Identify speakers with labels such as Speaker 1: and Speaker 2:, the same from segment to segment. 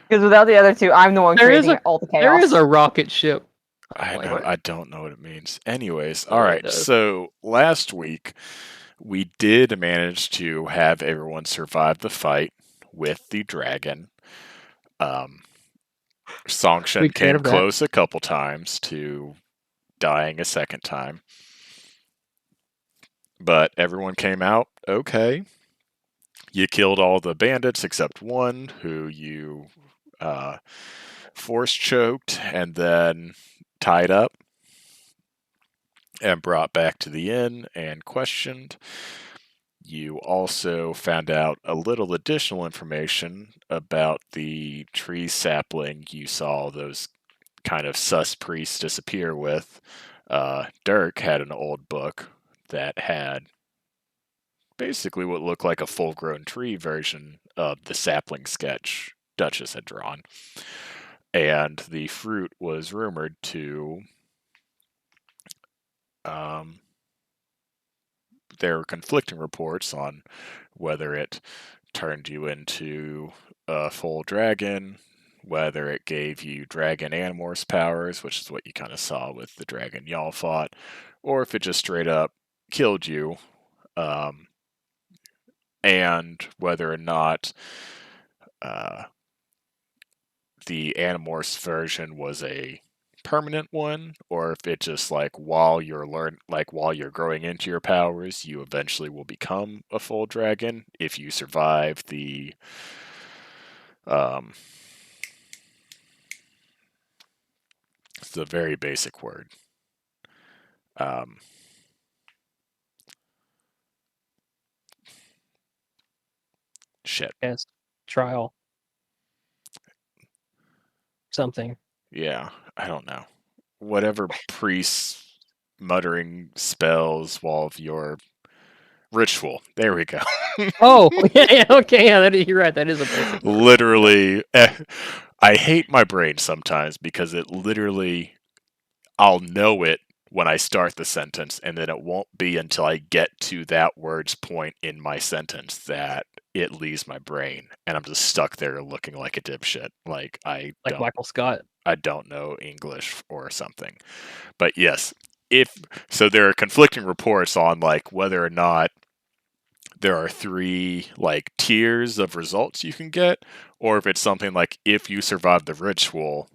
Speaker 1: Because without the other two, I'm the one
Speaker 2: There is
Speaker 1: creating
Speaker 2: a
Speaker 1: all the
Speaker 2: there is
Speaker 1: chaos.
Speaker 2: a rocket ship.
Speaker 3: I
Speaker 2: Like,
Speaker 3: know.
Speaker 4: What?
Speaker 3: I don't know what it means. Anyways, all
Speaker 2: oh, it
Speaker 3: right.
Speaker 2: does.
Speaker 3: So last week we did manage to have everyone survive the fight with the dragon. Um,
Speaker 2: We
Speaker 3: Songshen
Speaker 2: cared
Speaker 3: came
Speaker 2: of that.
Speaker 3: close a couple times to dying a second time, but everyone came out okay. You killed all the bandits except one who you uh, force choked and then tied up and brought back to the inn and questioned. You also found out a little additional information about the tree sapling you saw those kind of sus priests disappear with. Dirk had an old book that had basically what looked like a full grown tree version of the sapling sketch Duchess had drawn. And the fruit was rumored to. Um, there were conflicting reports on whether it turned you into a full dragon, whether it gave you dragon animorphs powers, which is what you kind of saw with the dragon y'all fought, or if it just straight up killed you, um, and whether or not uh, the animorphs version was a permanent one, or if it just like while you're growing into your powers, you eventually will become a full dragon if you survive the um, it's a very basic word. Um, shit.
Speaker 2: Yes. Trial. Something.
Speaker 3: Yeah, I don't know. Whatever priests muttering spells while your ritual. There we go.
Speaker 2: Oh, yeah, okay, yeah, you're right. That is a basic word.
Speaker 3: Literally, I hate my brain sometimes because it literally, I'll know it when I start the sentence, and then it won't be until I get to that word's point in my sentence that it leaves my brain, and I'm just stuck there looking like a dipshit. Like
Speaker 2: Like Michael Scott.
Speaker 3: I don't know English or something. But yes, if so, there are conflicting reports on like whether or not there are three like tiers of results you can get, or if it's something like if you survive the ritual,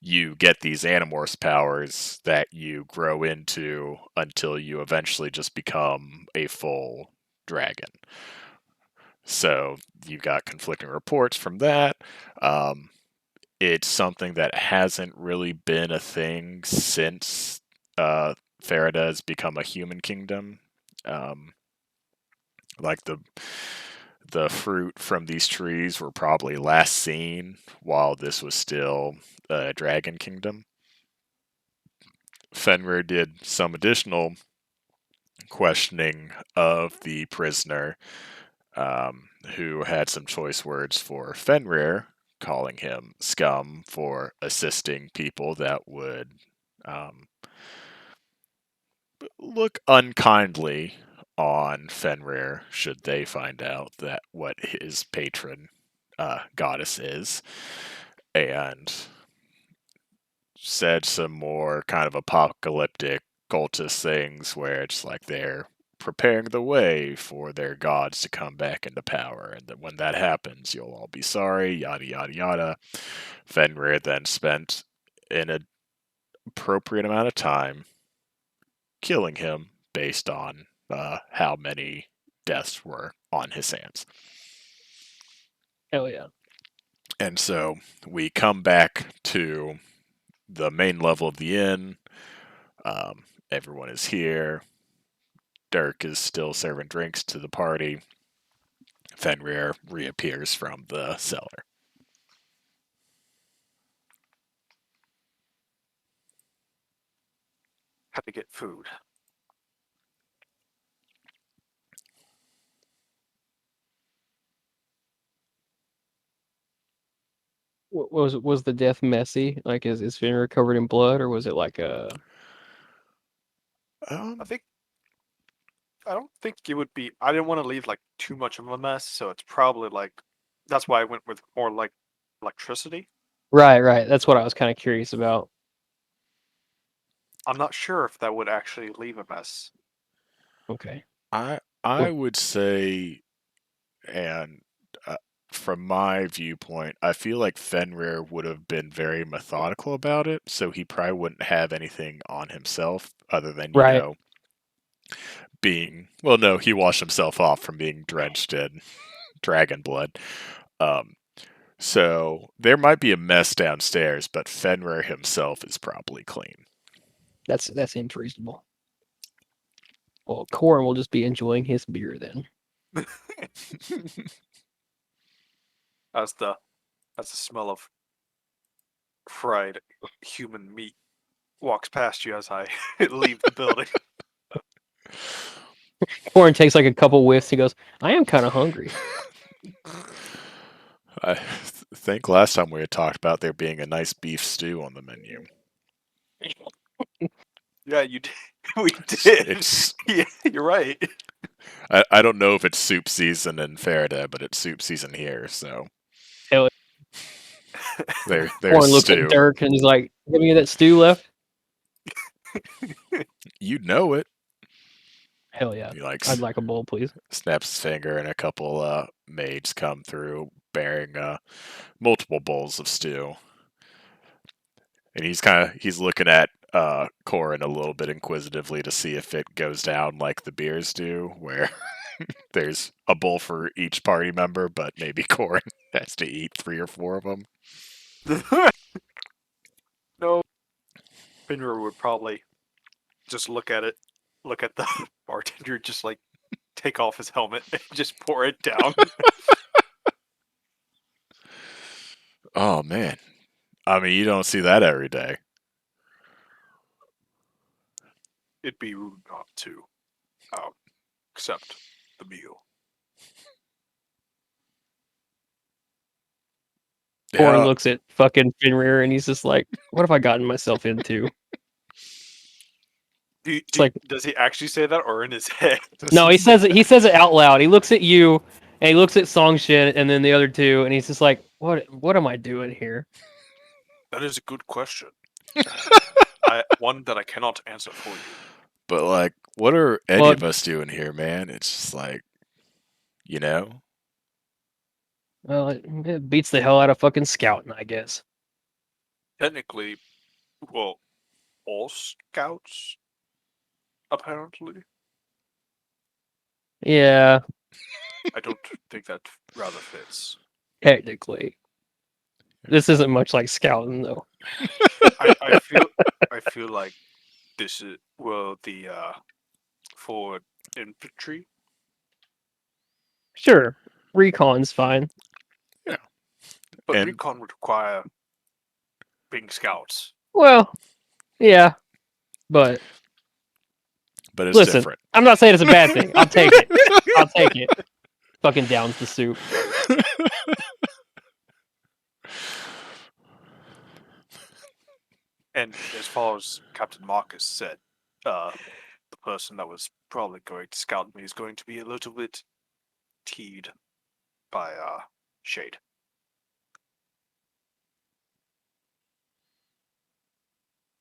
Speaker 3: you get these animorphs powers that you grow into until you eventually just become a full dragon. So you got conflicting reports from that. Um, it's something that hasn't really been a thing since uh, Farideh has become a human kingdom. Um, like the fruit from these trees were probably last seen while this was still a dragon kingdom. Fenrir did some additional questioning of the prisoner, who had some choice words for Fenrir, calling him scum for assisting people that would um, look unkindly on Fenrir should they find out that what his patron goddess is, and said some more kind of apocalyptic cultist things where it's like they're preparing the way for their gods to come back into power, and that when that happens, you'll all be sorry, yada yada yada. Fenrir then spent an appropriate amount of time killing him based on how many deaths were on his hands.
Speaker 2: Hell yeah.
Speaker 3: And so we come back to the main level of the inn. Everyone is here. Dirk is still serving drinks to the party. Fenrir reappears from the cellar.
Speaker 4: Had to get food.
Speaker 2: Was the death messy? Like, is Fenrir covered in blood, or was it like a?
Speaker 4: I
Speaker 3: Um,
Speaker 4: think I don't think it would be. I didn't want to leave like too much of a mess, so it's probably like that's why I went with more like electricity.
Speaker 2: Right. That's what I was kind of curious about.
Speaker 4: I'm not sure if that would actually leave a mess.
Speaker 2: Okay.
Speaker 3: I
Speaker 2: Well,
Speaker 3: would say, and from my viewpoint, I feel like Fenrir would have been very methodical about it, so he probably wouldn't have anything on himself other than,
Speaker 2: right.
Speaker 3: being, well, no, he washed himself off from being drenched in dragon blood. Um, so there might be a mess downstairs, but Fenrir himself is probably clean.
Speaker 2: That seems reasonable. Well, Corin will just be enjoying his beer then.
Speaker 4: As the smell of fried human meat walks past you as I leave the building.
Speaker 2: Corin takes like a couple whiffs. He goes, "I am kind of hungry."
Speaker 3: I think last time we had talked about there being a nice beef stew on the menu.
Speaker 4: Yeah, you did. We did.
Speaker 3: It's
Speaker 4: Yeah, you're right.
Speaker 3: I don't know if it's soup season in Farideh, but it's soup season here, so
Speaker 2: Hell,
Speaker 3: there's
Speaker 2: Corin looks at
Speaker 3: stew.
Speaker 2: Dirk and he's like, "Have any of that stew left?"
Speaker 3: You know it.
Speaker 2: Hell yeah,
Speaker 3: He like
Speaker 2: I'd like a bowl, please.
Speaker 3: snaps his finger, and a couple maids come through bearing multiple bowls of stew. And he's looking at Corin a little bit inquisitively to see if it goes down like the beers do, where there's a bowl for each party member, but maybe Corin has to eat 3 or 4 of them.
Speaker 4: No, Finra would probably just look at the bartender, just like take off his helmet and just pour it down.
Speaker 3: Oh man, I mean you don't see that every day.
Speaker 4: It'd be rude not to accept the meal.
Speaker 2: Corin
Speaker 3: Yeah,
Speaker 2: looks at fucking Fenrir and he's just like, "What have I gotten myself into?" It's like,
Speaker 4: Does he actually say that, or in his head?
Speaker 2: no, he says it. He says it out loud. He looks at you and he looks at Songshin and then the other two, and he's just like, What am I doing here?"
Speaker 4: That is a good question. One that I cannot answer for you.
Speaker 3: but like, what are any
Speaker 2: Well,
Speaker 3: of us doing here, man? It's just like, you know,
Speaker 2: well, it beats the hell out of fucking scouting, I guess.
Speaker 4: Technically, well, all scouts, apparently.
Speaker 2: Yeah,
Speaker 4: I don't think that rather fits.
Speaker 2: technically, this isn't much like scouting though.
Speaker 4: I feel like this is the for infantry.
Speaker 2: Sure, recon's fine.
Speaker 3: yeah,
Speaker 4: But
Speaker 3: and
Speaker 4: recon would require being scouts.
Speaker 2: Well, yeah, but
Speaker 3: it's
Speaker 2: listen,
Speaker 3: different.
Speaker 2: I'm not saying it's a bad thing. I'll take it. I'll take it. Fucking downs the soup.
Speaker 4: And as far as Captain Marcus said, the person that was probably going to scout me is going to be a little bit teed by Shade.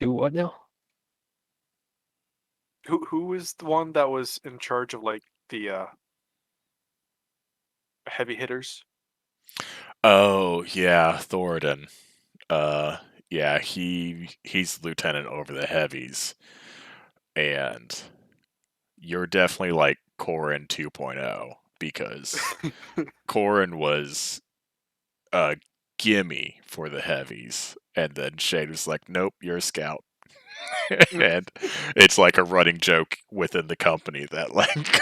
Speaker 2: Do what now?
Speaker 4: Who is the one that was in charge of like the heavy hitters?
Speaker 3: Oh yeah, Thoradin. Yeah, he's lieutenant over the heavies, and you're definitely like Corin 2.0 because Corin was a gimme for the heavies, and then Shade was like, "Nope, you're a scout." And it's like a running joke within the company that like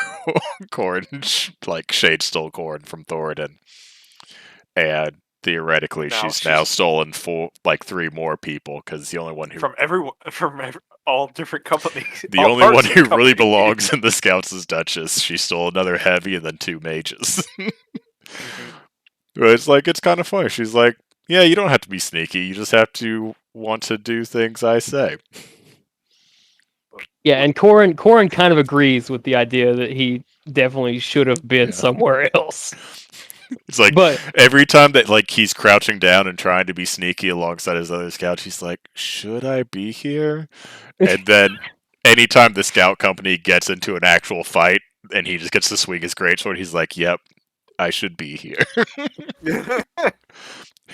Speaker 3: Corin, like Shade stole Corin from Thoradin, and theoretically
Speaker 4: Now
Speaker 3: she's now
Speaker 4: she's
Speaker 3: stolen 3 more people because the only one who
Speaker 4: from everyone all different companies,
Speaker 3: the
Speaker 4: all
Speaker 3: only one
Speaker 4: parts of
Speaker 3: who
Speaker 4: the
Speaker 3: really
Speaker 4: company.
Speaker 3: belongs in the scouts is Duchess. She stole another heavy and then 2 mages.
Speaker 4: Mhm.
Speaker 3: But it's like it's kind of funny. She's like, "Yeah, you don't have to be sneaky. You just have to want to do things I say."
Speaker 2: Yeah, and Corin kind of agrees with the idea that he definitely should have been
Speaker 3: Yeah.
Speaker 2: somewhere else.
Speaker 3: It's like
Speaker 2: But
Speaker 3: every time that like he's crouching down and trying to be sneaky alongside his other scouts, he's like, "Should I be here?" And then anytime the scout company gets into an actual fight and he just gets to swing his greatsword, he's like, "Yep, I should be here."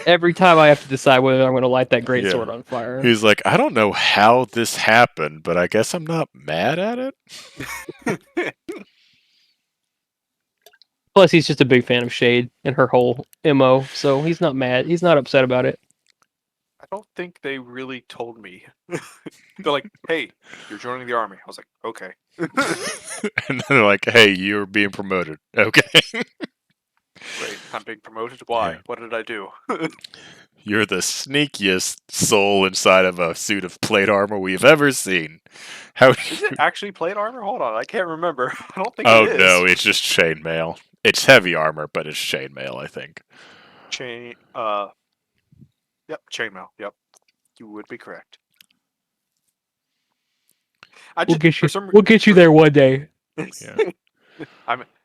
Speaker 2: every time I have to decide whether I'm going to light that great
Speaker 3: Yeah.
Speaker 2: sword on fire.
Speaker 3: He's like, "I don't know how this happened, but I guess I'm not mad at it."
Speaker 2: Plus, he's just a big fan of Shade and her whole MO, so he's not mad. He's not upset about it.
Speaker 4: I don't think they really told me. They're like, "Hey, you're joining the army." I was like, "Okay."
Speaker 3: And they're like, "Hey, you're being promoted." Okay.
Speaker 4: Great. I'm being promoted. Why?
Speaker 3: Yeah.
Speaker 4: What did I do?
Speaker 3: You're the sneakiest soul inside of a suit of plate armor we've ever seen. How?
Speaker 4: Is it actually plate armor? Hold on, I can't remember. I don't think
Speaker 3: Oh
Speaker 4: it is.
Speaker 3: no, it's just chainmail. It's heavy armor, but it's chainmail, I think.
Speaker 4: Chain. Yep. Chainmail. Yep. You would be correct. I
Speaker 2: We'll
Speaker 4: just
Speaker 2: get
Speaker 4: for
Speaker 2: you.
Speaker 4: some
Speaker 2: We'll get you there one day.
Speaker 3: Yeah.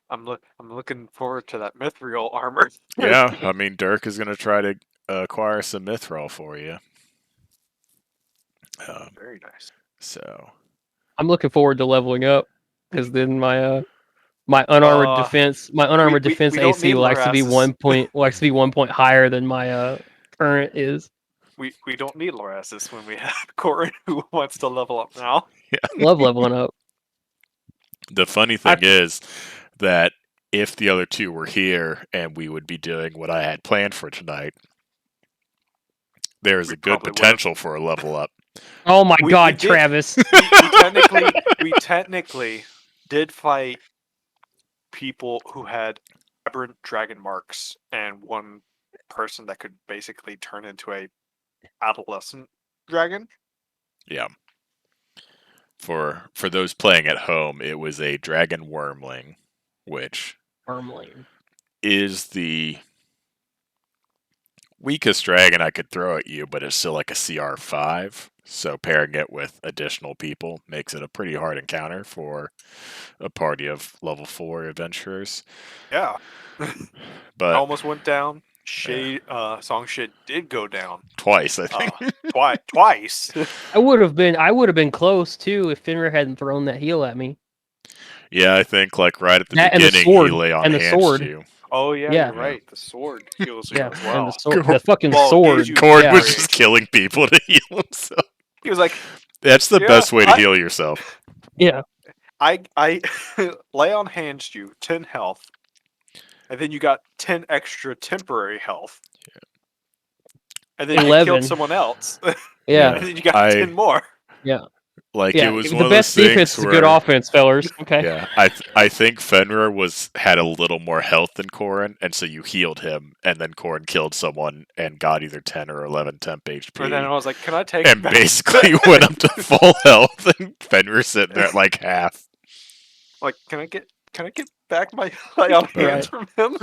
Speaker 4: I'm looking forward to that mithril armor.
Speaker 3: Yeah, I mean, Dirk is gonna try to acquire some mithril for you.
Speaker 4: Very nice.
Speaker 3: So
Speaker 2: I'm looking forward to leveling up because then my
Speaker 4: We
Speaker 2: unarmored
Speaker 4: we,
Speaker 2: defense
Speaker 4: we don't
Speaker 2: AC
Speaker 4: need
Speaker 2: will actually be
Speaker 4: Lorasis.
Speaker 2: 1 point higher than my current is.
Speaker 4: We don't need Lorasis when we have Corin who wants to level up now.
Speaker 2: Love leveling up.
Speaker 3: the funny
Speaker 2: I
Speaker 3: thing is that if the other two were here and we would be doing what I had planned for tonight, there is
Speaker 4: We
Speaker 3: a good
Speaker 4: probably would've.
Speaker 3: potential for a level up.
Speaker 2: Oh my
Speaker 4: We
Speaker 2: God,
Speaker 4: did.
Speaker 2: Travis!
Speaker 4: We technically did fight people who had aberrant dragon marks and one person that could basically turn into a adolescent dragon.
Speaker 3: Yeah. For those playing at home, it was a dragon wormling, which
Speaker 2: Wormling.
Speaker 3: is the weakest dragon I could throw at you, but it's still like a CR5. So pairing it with additional people makes it a pretty hard encounter for a party of level 4 adventurers.
Speaker 4: Yeah.
Speaker 3: But
Speaker 4: Almost went down. Shade song shit did go down.
Speaker 3: twice, I think.
Speaker 4: Twice.
Speaker 2: I would have been close too if Fenrir hadn't thrown that heal at me.
Speaker 3: Yeah, I think like right at the
Speaker 2: That and the
Speaker 3: beginning he
Speaker 2: sword
Speaker 3: lay on
Speaker 2: and the
Speaker 3: hands
Speaker 2: sword.
Speaker 3: to you.
Speaker 4: Oh yeah,
Speaker 2: Yeah.
Speaker 4: you're right. The sword heals you
Speaker 2: Yeah,
Speaker 4: as
Speaker 2: and
Speaker 4: well.
Speaker 2: the sword, the fucking
Speaker 4: Well, it
Speaker 2: sword.
Speaker 4: gives you
Speaker 3: Cord
Speaker 2: yeah.
Speaker 3: was just killing people to heal himself.
Speaker 4: He was like,
Speaker 3: That's the
Speaker 4: Yeah,
Speaker 3: best way to
Speaker 4: I-
Speaker 3: heal yourself.
Speaker 2: Yeah,
Speaker 4: I lay on hands you 10 health, and then you got 10 extra temporary health, and then I
Speaker 2: 11.
Speaker 4: killed someone else,
Speaker 2: yeah,
Speaker 4: and then you got
Speaker 3: I
Speaker 4: 10 more.
Speaker 2: yeah.
Speaker 3: like
Speaker 2: Yeah,
Speaker 3: it was
Speaker 2: the
Speaker 3: one of those
Speaker 2: best defense
Speaker 3: things
Speaker 2: is good
Speaker 3: where
Speaker 2: offense, fellers. Okay.
Speaker 3: yeah, I think Fenrir had a little more health than Corin, and so you healed him, and then Corin killed someone and got either 10 or 11 temp HP,
Speaker 4: And then I was like, can I take
Speaker 3: and
Speaker 4: back-
Speaker 3: basically went up to full health, and Fenrir sitting there at like half.
Speaker 4: like, can I get back my lay on hands from him?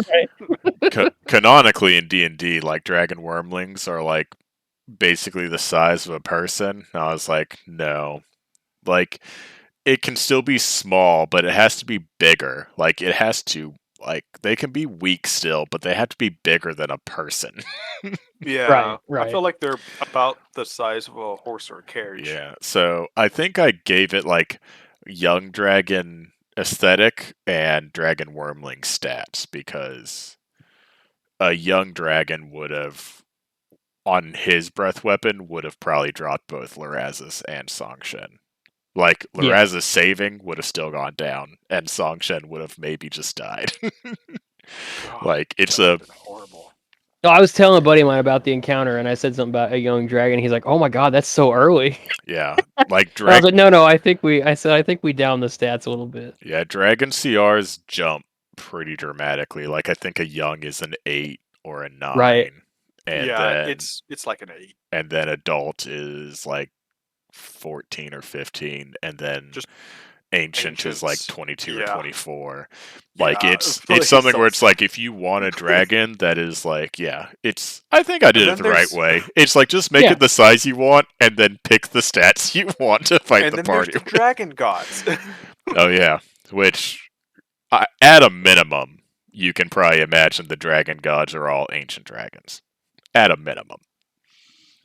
Speaker 3: Canonically in D&D, like dragon wormlings are like basically the size of a person. And I was like, no, like it can still be small, but it has to be bigger. Like it has to like they can be weak still, but they have to be bigger than a person.
Speaker 4: Yeah,
Speaker 2: Right.
Speaker 4: I feel like they're about the size of a horse or a carriage.
Speaker 3: Yeah. So I think I gave it like young dragon aesthetic and dragon wormling stats because a young dragon would have on his breath weapon would have probably dropped both Lorazis and Songshen. Like
Speaker 2: Yeah.
Speaker 3: Lorazis saving would have still gone down, and Songshen would have maybe just died.
Speaker 4: God,
Speaker 3: like it's
Speaker 4: that
Speaker 3: a
Speaker 4: would've been horrible.
Speaker 2: No, I was telling a buddy of mine about the encounter, and I said something about a young dragon. He's like, "Oh my God, that's so early."
Speaker 3: yeah, like
Speaker 2: And I was
Speaker 3: drag
Speaker 2: like, "No, I think we down the stats a little bit."
Speaker 3: yeah, dragon CRs jump pretty dramatically. Like I think a young is an 8 or a 9.
Speaker 2: Right.
Speaker 3: And
Speaker 4: Yeah,
Speaker 3: then
Speaker 4: it's like an 8.
Speaker 3: and then adult is like 14 or 15, and then
Speaker 4: Just
Speaker 3: ancient is like
Speaker 4: ancients.
Speaker 3: 22 or
Speaker 4: Yeah.
Speaker 3: 24. Like
Speaker 4: Yeah,
Speaker 3: it's
Speaker 4: like
Speaker 3: something
Speaker 4: so
Speaker 3: where it's like if you want a dragon that is like it's I think I did
Speaker 4: And
Speaker 3: it
Speaker 4: then
Speaker 3: the right
Speaker 4: there's-
Speaker 3: way. It's like just make
Speaker 2: Yeah.
Speaker 3: it the size you want and then pick the stats you want to fight
Speaker 4: And
Speaker 3: the
Speaker 4: then there's
Speaker 3: party
Speaker 4: the dragon gods.
Speaker 3: with. Oh yeah, which at a minimum you can probably imagine the dragon gods are all ancient dragons, at a minimum.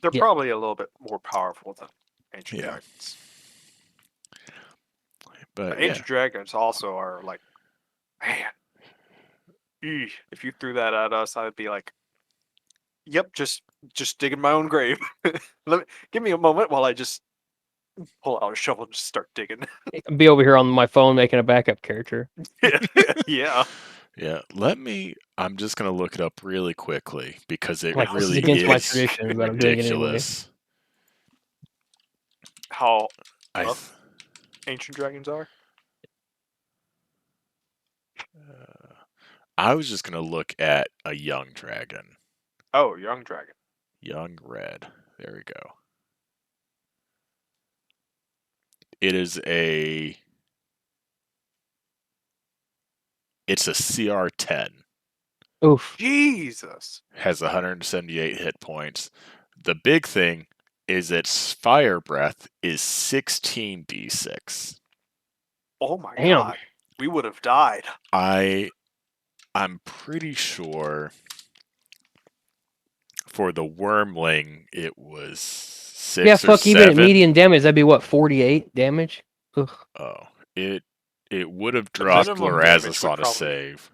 Speaker 4: They're
Speaker 2: Yeah.
Speaker 4: probably a little bit more powerful than ancient
Speaker 3: Yeah.
Speaker 4: dragons.
Speaker 3: But
Speaker 4: But
Speaker 3: yeah,
Speaker 4: ancient dragons also are like, man, if you threw that at us, I'd be like, yep, just digging my own grave. Give me a moment while I just pull out a shovel and just start digging.
Speaker 2: Be over here on my phone making a backup character.
Speaker 4: Yeah.
Speaker 3: yeah. I'm just gonna look it up really quickly because it
Speaker 2: Like, this is
Speaker 3: really
Speaker 2: against my
Speaker 3: is
Speaker 2: tradition, but I'm doing it anyway.
Speaker 3: ridiculous.
Speaker 4: How
Speaker 3: I th-
Speaker 4: buff ancient dragons are?
Speaker 3: I was just gonna look at a young dragon,
Speaker 4: Oh, young dragon.
Speaker 3: young red. There we go. It is a. It's a CR10.
Speaker 2: Oof.
Speaker 4: Jesus.
Speaker 3: Has 178 hit points. The big thing is its fire breath is 16d6.
Speaker 4: Oh my
Speaker 2: Damn.
Speaker 4: god. We would have died.
Speaker 3: I'm pretty sure for the wormling it was
Speaker 2: Yeah,
Speaker 3: 6 or
Speaker 2: fuck, even at
Speaker 3: 7.
Speaker 2: median damage, that'd be what, 48 damage? Ugh.
Speaker 3: Oh, it would have
Speaker 4: The
Speaker 3: dropped
Speaker 4: minimum damage
Speaker 3: Lorazis
Speaker 4: would
Speaker 3: on a
Speaker 4: probably.
Speaker 3: save.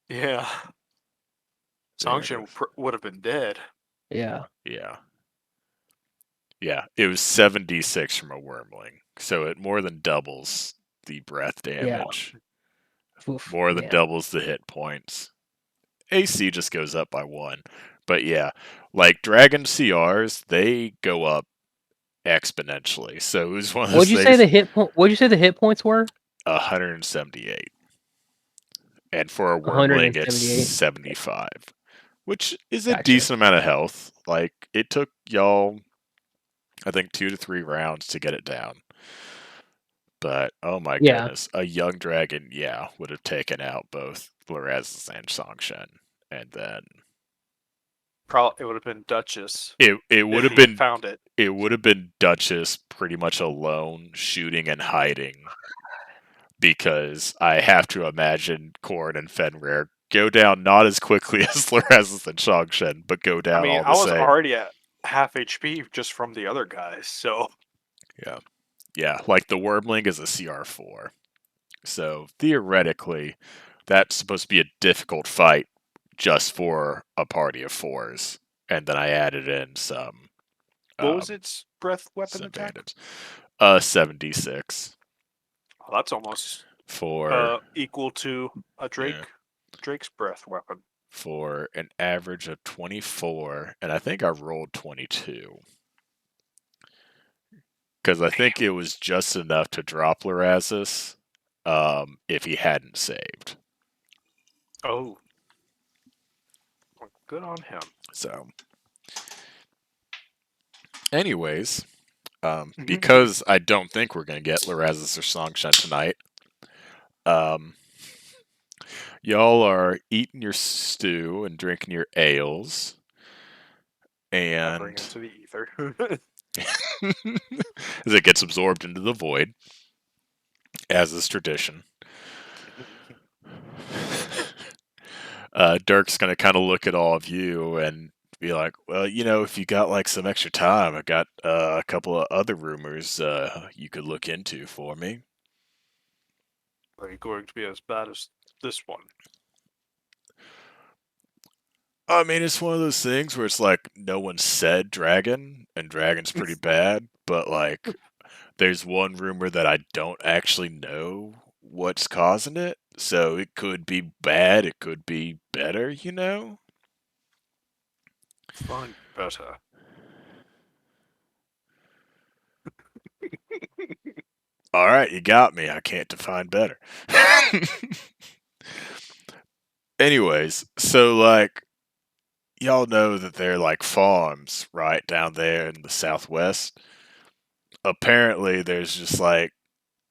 Speaker 4: Yeah.
Speaker 3: There it
Speaker 4: Songshin
Speaker 3: is.
Speaker 4: would have been dead.
Speaker 2: Yeah.
Speaker 3: Yeah. Yeah, it was 76 from a wormling. So it more than doubles the breath
Speaker 2: Yeah.
Speaker 3: damage.
Speaker 2: Oof,
Speaker 3: More than
Speaker 2: man.
Speaker 3: doubles the hit points. AC just goes up by 1. But yeah, like Dragon CRs, they go up exponentially. So it was one of those
Speaker 2: What'd you say
Speaker 3: things,
Speaker 2: the hit points were?
Speaker 3: 178. And for a wormling, it's
Speaker 2: 178.
Speaker 3: 75, which is a
Speaker 2: Gotcha.
Speaker 3: decent amount of health. Like, it took y'all, I think, 2 to 3 rounds to get it down. But, oh my
Speaker 2: Yeah.
Speaker 3: goodness, a young dragon, yeah, would have taken out both Lorazis and Songshen. And then
Speaker 4: Probably it would have been Duchess
Speaker 3: it would
Speaker 4: if
Speaker 3: have
Speaker 4: he had
Speaker 3: been
Speaker 4: found it.
Speaker 3: Duchess pretty much alone, shooting and hiding, because I have to imagine Korn and Fenrir go down not as quickly as Lorazis and Songshen, but go
Speaker 4: I
Speaker 3: down
Speaker 4: mean,
Speaker 3: all
Speaker 4: I
Speaker 3: the
Speaker 4: was
Speaker 3: same.
Speaker 4: already at half HP just from the other guys, so
Speaker 3: Yeah. Yeah, like the Wormling is a CR4. So theoretically, that's supposed to be a difficult fight just for a party of 4s. And then I added in some
Speaker 4: what was its breath weapon
Speaker 3: some
Speaker 4: attack?
Speaker 3: bandits. 76
Speaker 4: Oh, that's almost
Speaker 3: for
Speaker 4: equal to a
Speaker 3: yeah,
Speaker 4: Drake's breath weapon.
Speaker 3: for an average of 24, and I think I rolled 22. Because I think it was just enough to drop Lorazis if he hadn't saved.
Speaker 4: Oh, well, good on him.
Speaker 3: So, anyways, because I don't think we're going to get Lorazis or Songshan tonight, um, y'all are eating your stew and drinking your ales.
Speaker 4: Covering
Speaker 3: And
Speaker 4: into the ether.
Speaker 3: as it gets absorbed into the void, as is tradition. Dirk's gonna kind of look at all of you and be like, "Well, if you got like some extra time, I got a couple of other rumors you could look into for me."
Speaker 4: Are you going to be as bad as this one?
Speaker 3: I mean, it's one of those things where it's like no one said dragon, and dragon's pretty bad, but like there's one rumor that I don't actually know what's causing it, so it could be bad, it could be better.
Speaker 4: Fun better.
Speaker 3: All right, you got me. I can't define better. Anyways, so like y'all know that they're like farms right down there in the southwest. Apparently, there's just like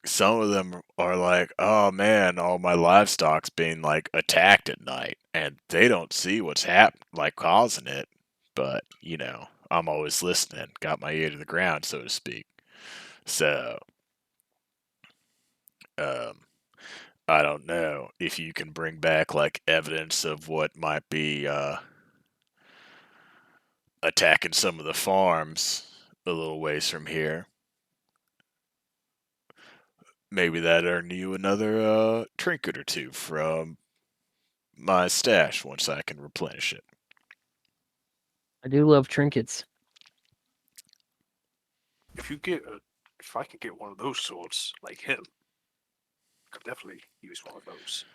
Speaker 3: some of them are like, oh man, all my livestock's being like attacked at night, and they don't see what's like causing it. But I'm always listening, got my ear to the ground, so to speak. So, um, I don't know. if you can bring back like evidence of what might be attacking some of the farms a little ways from here, maybe that earn you another trinket or two from my stash once I can replenish it.
Speaker 2: I do love trinkets.
Speaker 4: If you get, if I can get one of those swords like him, I could definitely use one of those.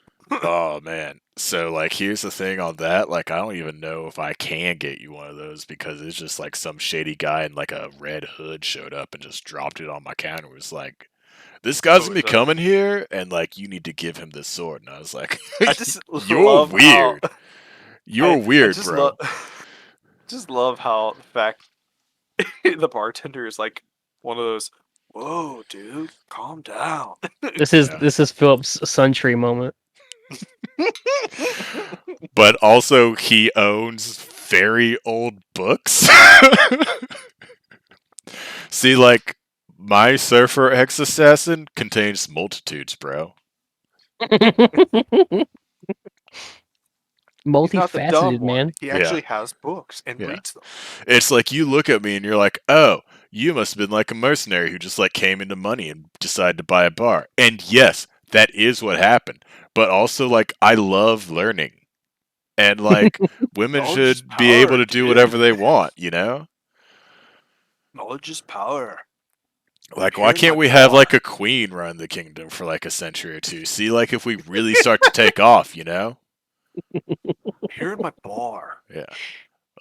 Speaker 3: Oh man. So like here's the thing on that, like I don't even know if I can get you one of those because it's just like some shady guy in like a red hood showed up and just dropped it on my counter. It was like, this guy's
Speaker 4: Oh,
Speaker 3: gonna be
Speaker 4: is that?
Speaker 3: coming here and like you need to give him this sword. And I was like,
Speaker 4: I just
Speaker 3: you're
Speaker 4: love how
Speaker 3: weird. You're
Speaker 4: I
Speaker 3: weird,
Speaker 4: just love
Speaker 3: bro.
Speaker 4: just love how the fact the bartender is like one of those. Whoa, dude, calm down.
Speaker 2: This is
Speaker 3: Yeah.
Speaker 2: this is Philip's sun tree moment.
Speaker 3: But also he owns very old books. See, like my Surfer X Assassin contains multitudes, bro.
Speaker 4: He's not the dumb
Speaker 2: Multifaceted,
Speaker 4: one.
Speaker 2: man.
Speaker 4: He
Speaker 3: Yeah,
Speaker 4: actually has books and
Speaker 3: yeah.
Speaker 4: reads them.
Speaker 3: It's like you look at me and you're like, oh, you must have been like a mercenary who just like came into money and decided to buy a bar. And yes, that is what happened. But also, like, I love learning. And like, women
Speaker 4: Knowledge is
Speaker 3: should be able
Speaker 4: power,
Speaker 3: to do
Speaker 4: dude.
Speaker 3: whatever they want, you know?
Speaker 4: Knowledge is power.
Speaker 3: Like, why
Speaker 4: Here in
Speaker 3: can't
Speaker 4: my
Speaker 3: we have like
Speaker 4: bar.
Speaker 3: a queen run the kingdom for like a century or two? See, like, if we really start to take off, you know?
Speaker 4: Here in my bar.
Speaker 3: Yeah.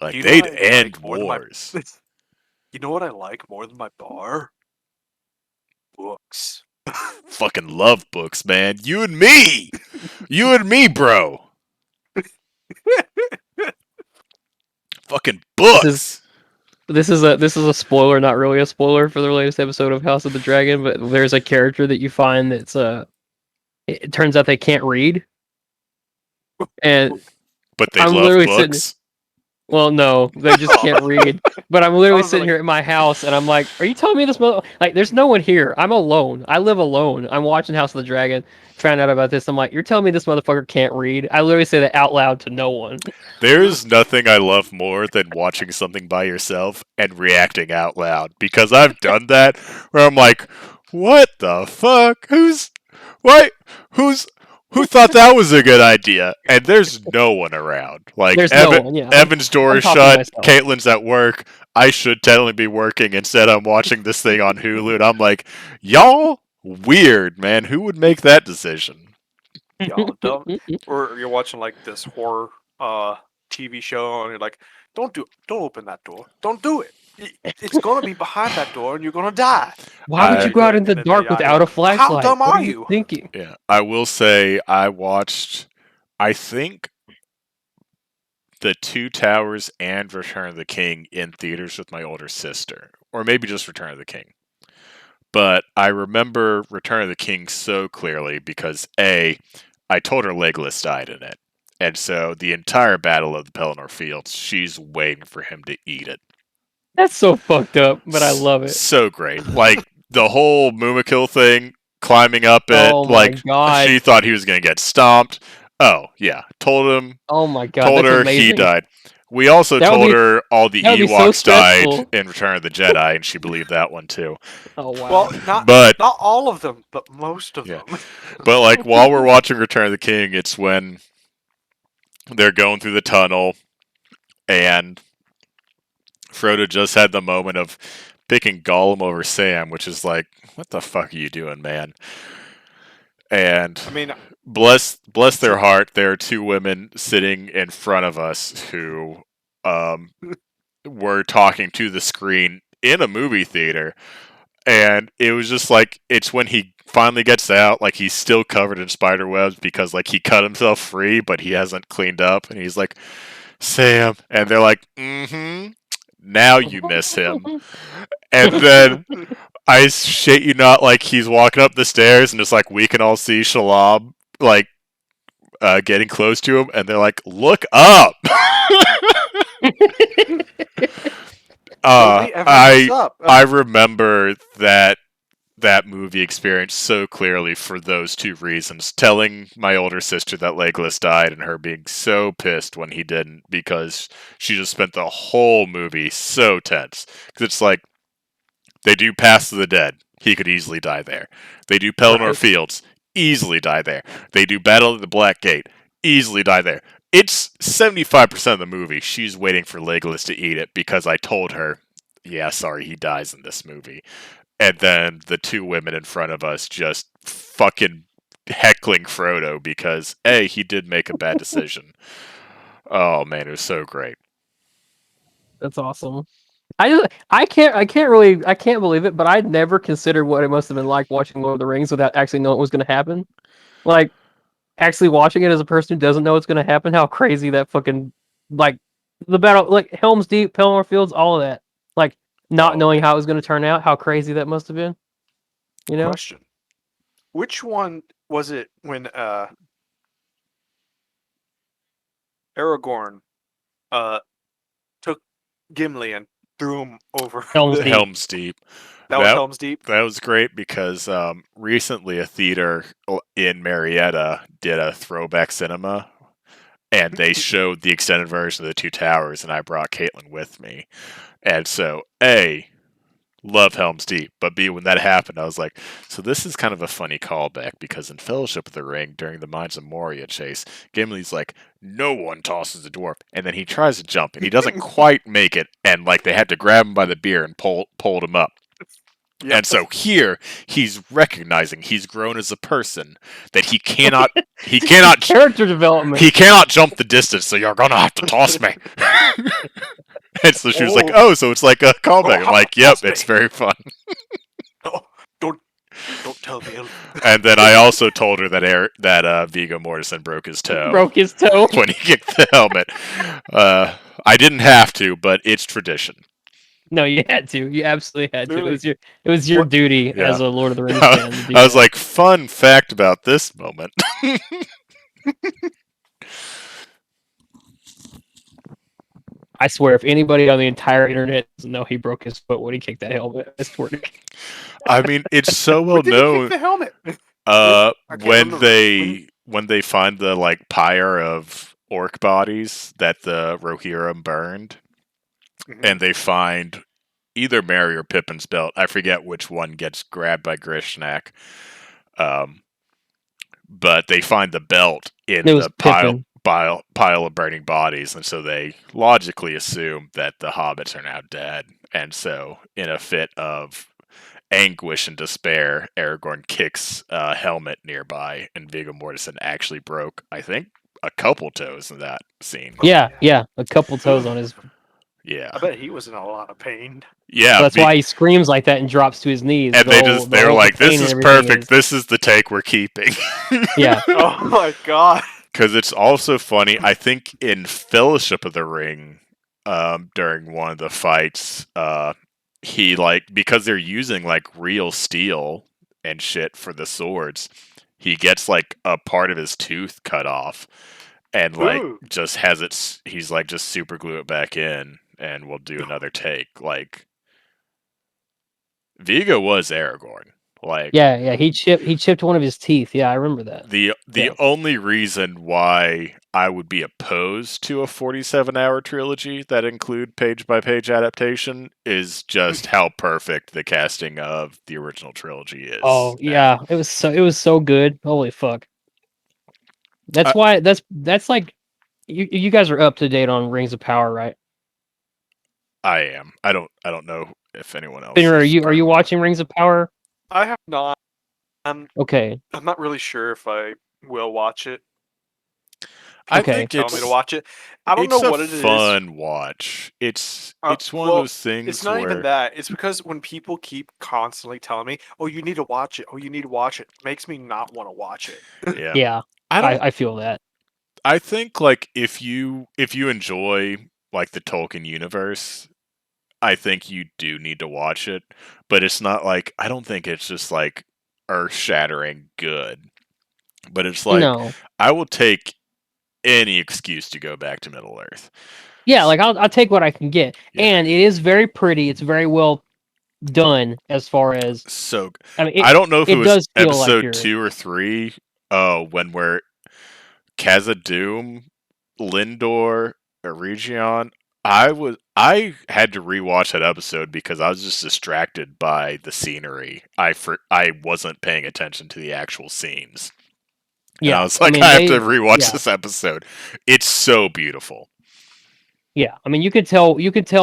Speaker 4: Do
Speaker 3: Like,
Speaker 4: you know what
Speaker 3: they'd
Speaker 4: I
Speaker 3: end
Speaker 4: like more than my?
Speaker 3: wars.
Speaker 4: You know what I like more than my bar? Books.
Speaker 3: Fucking love books, man. You and me! You and me, bro! Fucking
Speaker 2: This is
Speaker 3: books!
Speaker 2: this is a spoiler, not really a spoiler for the latest episode of House of the Dragon, but there's a character that you find that's it turns out they can't read, and
Speaker 3: But they
Speaker 2: I'm
Speaker 3: love
Speaker 2: literally sitting.
Speaker 3: books.
Speaker 2: Well, no, they just
Speaker 4: Oh.
Speaker 2: can't read. But I'm literally
Speaker 4: was
Speaker 2: sitting
Speaker 4: like-
Speaker 2: here at my house, and I'm like, "Are you telling me this? Like, there's no one here. I'm alone. I live alone. I'm watching House of the Dragon. Found out about this. I'm like, you're telling me this motherfucker can't read? I literally say that out loud to no one.
Speaker 3: There's nothing I love more than watching something by yourself and reacting out loud. Because I've done that where I'm like, what the fuck? What? Who thought that was a good idea? And there's no one around. Like,
Speaker 2: There's no one. Yeah,
Speaker 3: Evan's door
Speaker 2: I'm
Speaker 3: is
Speaker 2: talking to
Speaker 3: shut.
Speaker 2: myself.
Speaker 3: Caitlin's at work. I should technically be working. Instead, I'm watching this thing on Hulu. And I'm like, y'all weird, man. Who would make that decision?
Speaker 4: Y'all dumb. Or you're watching like this horror TV show and you're like, don't open that door. Don't do it. It's gonna be behind that door and you're gonna die.
Speaker 2: Why would you
Speaker 3: I-
Speaker 2: go out in the
Speaker 4: And then
Speaker 2: dark
Speaker 4: you're
Speaker 2: without a
Speaker 4: like,
Speaker 2: flashlight?
Speaker 4: How dumb
Speaker 2: What
Speaker 4: are you?
Speaker 2: thinking?
Speaker 3: Yeah, I will say I watched, I think, The Two Towers and Return of the King in theaters with my older sister, or maybe just Return of the King. But I remember Return of the King so clearly because A, I told her Legolas died in it. And so the entire Battle of the Pelennor Fields, she's waiting for him to eat it.
Speaker 2: That's so fucked up, but I love it.
Speaker 3: So great. Like the whole Mumakil thing, climbing up it,
Speaker 2: Oh my
Speaker 3: like
Speaker 2: god.
Speaker 3: she thought he was gonna get stomped. Oh yeah, told him,
Speaker 2: Oh my god.
Speaker 3: told
Speaker 2: That's
Speaker 3: her
Speaker 2: amazing.
Speaker 3: he died. We also
Speaker 2: That would
Speaker 3: told
Speaker 2: be-
Speaker 3: her all the
Speaker 2: that would be so
Speaker 3: Ewoks died
Speaker 2: stressful.
Speaker 3: in Return of the Jedi, and she believed that one too.
Speaker 2: Oh wow.
Speaker 4: Well,
Speaker 3: But
Speaker 4: not all of them, but most of
Speaker 3: Yeah.
Speaker 4: them.
Speaker 3: but like while we're watching Return of the King, it's when they're going through the tunnel, and Frodo just had the moment of picking Gollum over Sam, which is like, what the fuck are you doing, man? And
Speaker 4: I mean,
Speaker 3: bless their heart, there are two women sitting in front of us who were talking to the screen in a movie theater, and it was just like it's when he finally gets out, like he's still covered in spider webs because like he cut himself free, but he hasn't cleaned up, and he's like, Sam, and they're like, mm-hmm. Now you miss him. And then I shit you not, like he's walking up the stairs and it's like we can all see Shalab like getting close to him, and they're like, "Look up!"
Speaker 4: nobody ever looks up.
Speaker 3: I remember that that movie experience so clearly for those two reasons. Telling my older sister that Legolas died and her being so pissed when he didn't because she just spent the whole movie so tense. Because it's like, they do Pass of the Dead. He could easily die there. They do Pelennor
Speaker 4: Right.
Speaker 3: Fields. Easily die there. They do Battle of the Black Gate. Easily die there. It's 75% of the movie. She's waiting for Legolas to eat it because I told her, yeah, sorry, he dies in this movie. And then the two women in front of us just fucking heckling Frodo because, A, he did make a bad decision. Oh, man, it was so great.
Speaker 2: That's awesome. I can't believe it, but I never considered what it must have been like watching Lord of the Rings without actually knowing what was going to happen. Like actually watching it as a person who doesn't know what's going to happen, how crazy that fucking like the battle, like Helm's Deep, Pelennor Fields, all of that, like not
Speaker 3: Oh,
Speaker 2: knowing
Speaker 3: man.
Speaker 2: how it was going to turn out, how crazy that must have been. You know,
Speaker 4: Question: which one was it when Aragorn took Gimli and threw him over
Speaker 2: Helm's
Speaker 4: the?
Speaker 2: Deep.
Speaker 3: Helm's Deep.
Speaker 4: That was Helm's Deep.
Speaker 3: That was great because recently a theater in Marietta did a throwback cinema, and they showed the extended version of the Two Towers, and I brought Caitlin with me. And so, A, love Helm's Deep, but B, when that happened, I was like, so this is kind of a funny callback because in Fellowship of the Ring, during the Mines of Moria chase, Gimli's like, no one tosses a dwarf, and then he tries to jump, and he doesn't quite make it, and like they had to grab him by the beard and pulled him up.
Speaker 4: Yep.
Speaker 3: And so here he's recognizing he's grown as a person, that he cannot
Speaker 2: Character development.
Speaker 3: he cannot jump the distance, so you're gonna have to toss me. And so she was like, "Oh, so it's like a callback." I'm like, "Yep, it's very fun."
Speaker 4: Oh, don't tell the elf.
Speaker 3: And then I also told her that Viggo Mortensen broke his toe
Speaker 2: Broke his toe.
Speaker 3: when he kicked the helmet. I didn't have to, but it's tradition.
Speaker 2: No, you had to. You absolutely had to.
Speaker 4: Literally.
Speaker 2: It was your
Speaker 4: What-
Speaker 2: duty
Speaker 3: Yeah.
Speaker 2: as a Lord of the Rings fan to do
Speaker 3: I was
Speaker 2: that.
Speaker 3: like, "Fun fact about this moment."
Speaker 2: I swear, if anybody on the entire internet doesn't know he broke his foot when he kicked that helmet, I swear to God.
Speaker 3: I mean, it's so well
Speaker 4: When did he
Speaker 3: known.
Speaker 4: kick the helmet?
Speaker 3: Uh,
Speaker 4: I can't
Speaker 3: when
Speaker 4: remember.
Speaker 3: when they find the like pyre of orc bodies that the Rohirrim burned,
Speaker 4: Mhm.
Speaker 3: and they find either Merry or Pippin's belt. I forget which one gets grabbed by Grishnak. But they find the belt in
Speaker 2: It was
Speaker 3: the pile
Speaker 2: Pippin.
Speaker 3: pile of burning bodies, and so they logically assume that the hobbits are now dead. And so, in a fit of anguish and despair, Aragorn kicks a helmet nearby, and Viggo Mortensen actually broke, I think, a couple toes in that scene.
Speaker 2: Yeah, a couple toes on his.
Speaker 3: Yeah,
Speaker 4: I bet he was in a lot of pain.
Speaker 3: yeah.
Speaker 2: That's why he screams like that and drops to his knees.
Speaker 3: and they were like, "This
Speaker 2: pain
Speaker 3: is
Speaker 2: and everything
Speaker 3: perfect. This is the take we're keeping."
Speaker 2: Yeah,
Speaker 4: Oh my god.
Speaker 3: Because it's also funny. I think in Fellowship of the Ring, during one of the fights, he like because they're using like real steel and shit for the swords, he gets like a part of his tooth cut off, and like
Speaker 4: Ooh.
Speaker 3: just has it. He's like just super glue it back in, and we'll do another take. Like Vigo was Aragorn. Like
Speaker 2: yeah. He chipped one of his teeth. Yeah, I remember that.
Speaker 3: the
Speaker 2: Yeah.
Speaker 3: only reason why I would be opposed to a 47-hour trilogy that include page by page adaptation is just how perfect the casting of the original trilogy is.
Speaker 2: Oh
Speaker 3: now.
Speaker 2: yeah, it was so good. Holy fuck. That's why that's like you guys are up to date on Rings of Power, right?
Speaker 3: I am. I don't know if anyone else.
Speaker 2: Finner, are
Speaker 3: is
Speaker 2: you
Speaker 3: currently-
Speaker 2: watching Rings of Power?
Speaker 4: I have not. I'm
Speaker 2: Okay.
Speaker 4: not really sure if I will watch it.
Speaker 3: I
Speaker 2: Okay.
Speaker 3: think
Speaker 4: Tell me
Speaker 3: it's
Speaker 4: to watch it. I don't
Speaker 3: it's
Speaker 4: know
Speaker 3: a
Speaker 4: what it is.
Speaker 3: fun watch. It's one
Speaker 4: well,
Speaker 3: of those things.
Speaker 4: It's not
Speaker 3: where,
Speaker 4: even that. It's because when people keep constantly telling me, "Oh, you need to watch it. Oh, you need to watch it," makes me not want to watch it.
Speaker 3: Yeah.
Speaker 2: Yeah.
Speaker 3: I don't.
Speaker 2: I feel that.
Speaker 3: I think like if you enjoy like the Tolkien universe, I think you do need to watch it, but it's not like I don't think it's just like earth-shattering good. But it's like
Speaker 2: No.
Speaker 3: I will take any excuse to go back to Middle-earth.
Speaker 2: Yeah, like I'll take what I can get.
Speaker 3: Yeah.
Speaker 2: And it is very pretty. It's very well done as far as
Speaker 3: So
Speaker 2: I mean
Speaker 3: I don't know if it
Speaker 2: it
Speaker 3: was
Speaker 2: does feel like
Speaker 3: episode
Speaker 2: you're
Speaker 3: 2 or 3. Oh, when we're Khazad-dûm, Lindor, Eregion. I had to rewatch that episode because I was just distracted by the scenery. I wasn't paying attention to the actual scenes. And I
Speaker 2: yeah.
Speaker 3: was
Speaker 2: I
Speaker 3: like,
Speaker 2: mean
Speaker 3: I have to
Speaker 2: they
Speaker 3: rewatch
Speaker 2: yeah.
Speaker 3: this episode. It's so beautiful.
Speaker 2: Yeah. I mean you could tell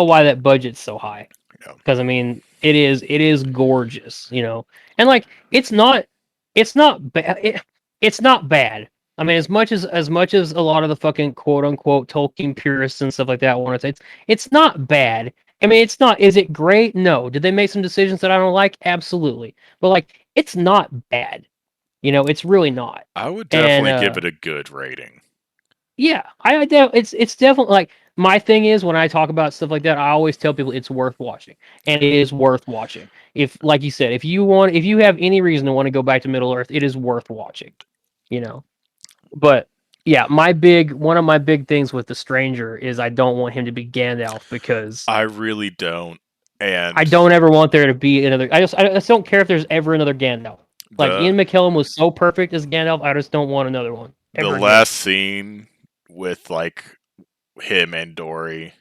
Speaker 2: why that budget's so high.
Speaker 3: You know.
Speaker 2: Because I mean it is gorgeous, you know. And like it's not bad it's not bad. I mean as much as a lot of the fucking quote unquote Tolkien purists and stuff like that want to say it's not bad. I mean it's not is it great? No. Did they make some decisions that I don't like? Absolutely. But like it's not bad. You know, it's really not.
Speaker 3: I would
Speaker 2: And
Speaker 3: definitely give it a good rating.
Speaker 2: yeah, it's definitely like my thing is when I talk about stuff like that, I always tell people it's worth watching, and it is worth watching. If, like you said, if you have any reason to want to go back to Middle Earth, it is worth watching. You know, but yeah, one of my big things with the Stranger is I don't want him to be Gandalf because
Speaker 3: I really don't.
Speaker 2: I
Speaker 3: And
Speaker 2: don't ever want there to be another. I just don't care if there's ever another Gandalf. Like
Speaker 3: the
Speaker 2: Ian McKellen was so perfect as Gandalf, I just don't want another one
Speaker 3: the
Speaker 2: ever again.
Speaker 3: last scene with like him and Dory,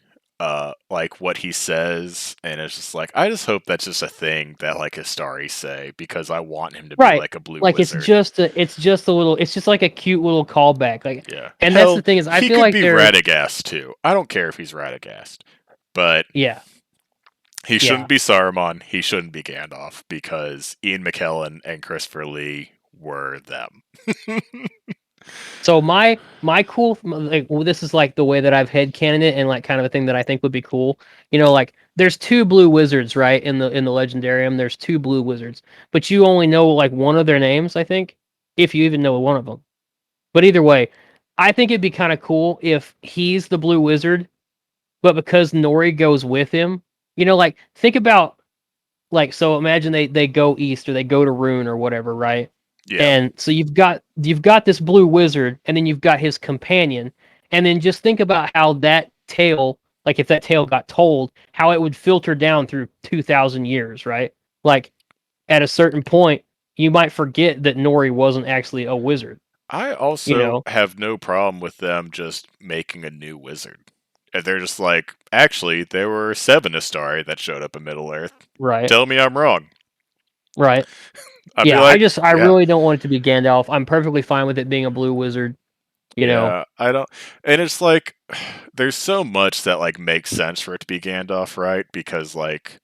Speaker 3: like what he says, and it's just like I just hope that's just a thing that like Astari say because I want him to be
Speaker 2: Right.
Speaker 3: like a blue
Speaker 2: Like
Speaker 3: wizard.
Speaker 2: it's just a little it's just like a cute little callback. Like
Speaker 3: Yeah.
Speaker 2: and that's the
Speaker 3: Hell,
Speaker 2: thing is I
Speaker 3: he
Speaker 2: feel
Speaker 3: could
Speaker 2: like
Speaker 3: be
Speaker 2: they're
Speaker 3: Radagast too. I don't care if he's Radagast. But
Speaker 2: yeah,
Speaker 3: he
Speaker 2: yeah.
Speaker 3: shouldn't be Saruman. He shouldn't be Gandalf because Ian McKellen and Christopher Lee were them.
Speaker 2: So my cool like well, this is like the way that I've headcanon it and like kind of a thing that I think would be cool. You know, like there's two blue wizards, right? In the legendarium, there's two blue wizards, but you only know like one of their names, I think, if you even know one of them. But either way, I think it'd be kind of cool if he's the blue wizard, but because Nori goes with him, you know, like think about like so imagine they go east or they go to Rune or whatever, right?
Speaker 3: Yeah.
Speaker 2: And so you've got this blue wizard and then you've got his companion and then just think about how that tale like if that tale got told how it would filter down through 2000 years, right? Like at a certain point you might forget that Nori wasn't actually a wizard,
Speaker 3: I
Speaker 2: you
Speaker 3: also
Speaker 2: know,
Speaker 3: have no problem with them just making a new wizard. If they're just like, actually, there were 7 Astari that showed up in Middle Earth.
Speaker 2: right?
Speaker 3: Tell me I'm wrong.
Speaker 2: Right.
Speaker 3: I'd be
Speaker 2: Yeah,
Speaker 3: like,
Speaker 2: I
Speaker 3: yeah,
Speaker 2: really don't want it to be Gandalf. I'm perfectly fine with it being a blue wizard, you know.
Speaker 3: yeah, I don't. And it's like, there's so much that like makes sense for it to be Gandalf, right? Because like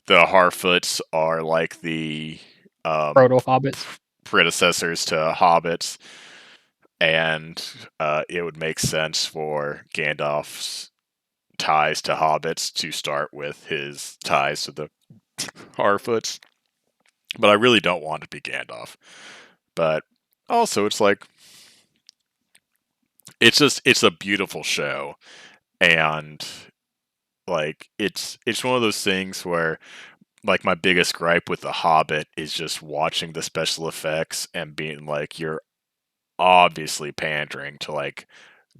Speaker 3: the Harfoots are like the um,
Speaker 2: Proto hobbits.
Speaker 3: predecessors to hobbits, and it would make sense for Gandalf's ties to hobbits to start with his ties to the Harfoots. But I really don't want it to be Gandalf. But also, it's like it's a beautiful show, and like it's one of those things where like my biggest gripe with the Hobbit is just watching the special effects and being like you're obviously pandering to like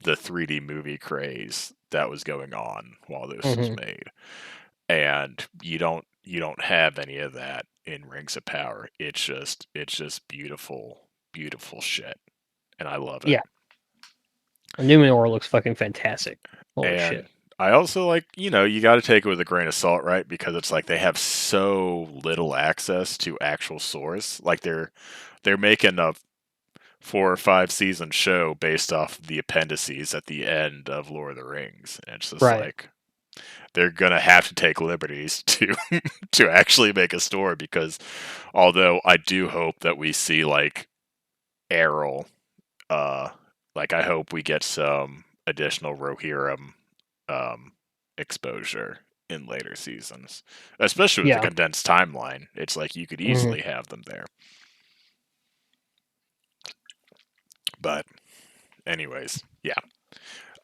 Speaker 3: the 3D movie craze that was going on while this was
Speaker 2: Hmm.
Speaker 3: made. And you don't have any of that in Rings of Power. It's just beautiful shit. And I love it.
Speaker 2: Yeah, Numenor looks fucking fantastic. Holy
Speaker 3: And
Speaker 2: shit.
Speaker 3: I also like, you got to take it with a grain of salt, right? Because it's like they have so little access to actual source. Like they're making a 4 or 5 season show based off the appendices at the end of Lord of the Rings. And it's just
Speaker 2: Right.
Speaker 3: like they're gonna have to take liberties to to actually make a story because although I do hope that we see like Errol, uh like I hope we get some additional Rohirrim um exposure in later seasons. Especially with the
Speaker 2: Yeah.
Speaker 3: condensed timeline. It's like you could
Speaker 2: Hmm.
Speaker 3: easily have them there. But anyways, yeah.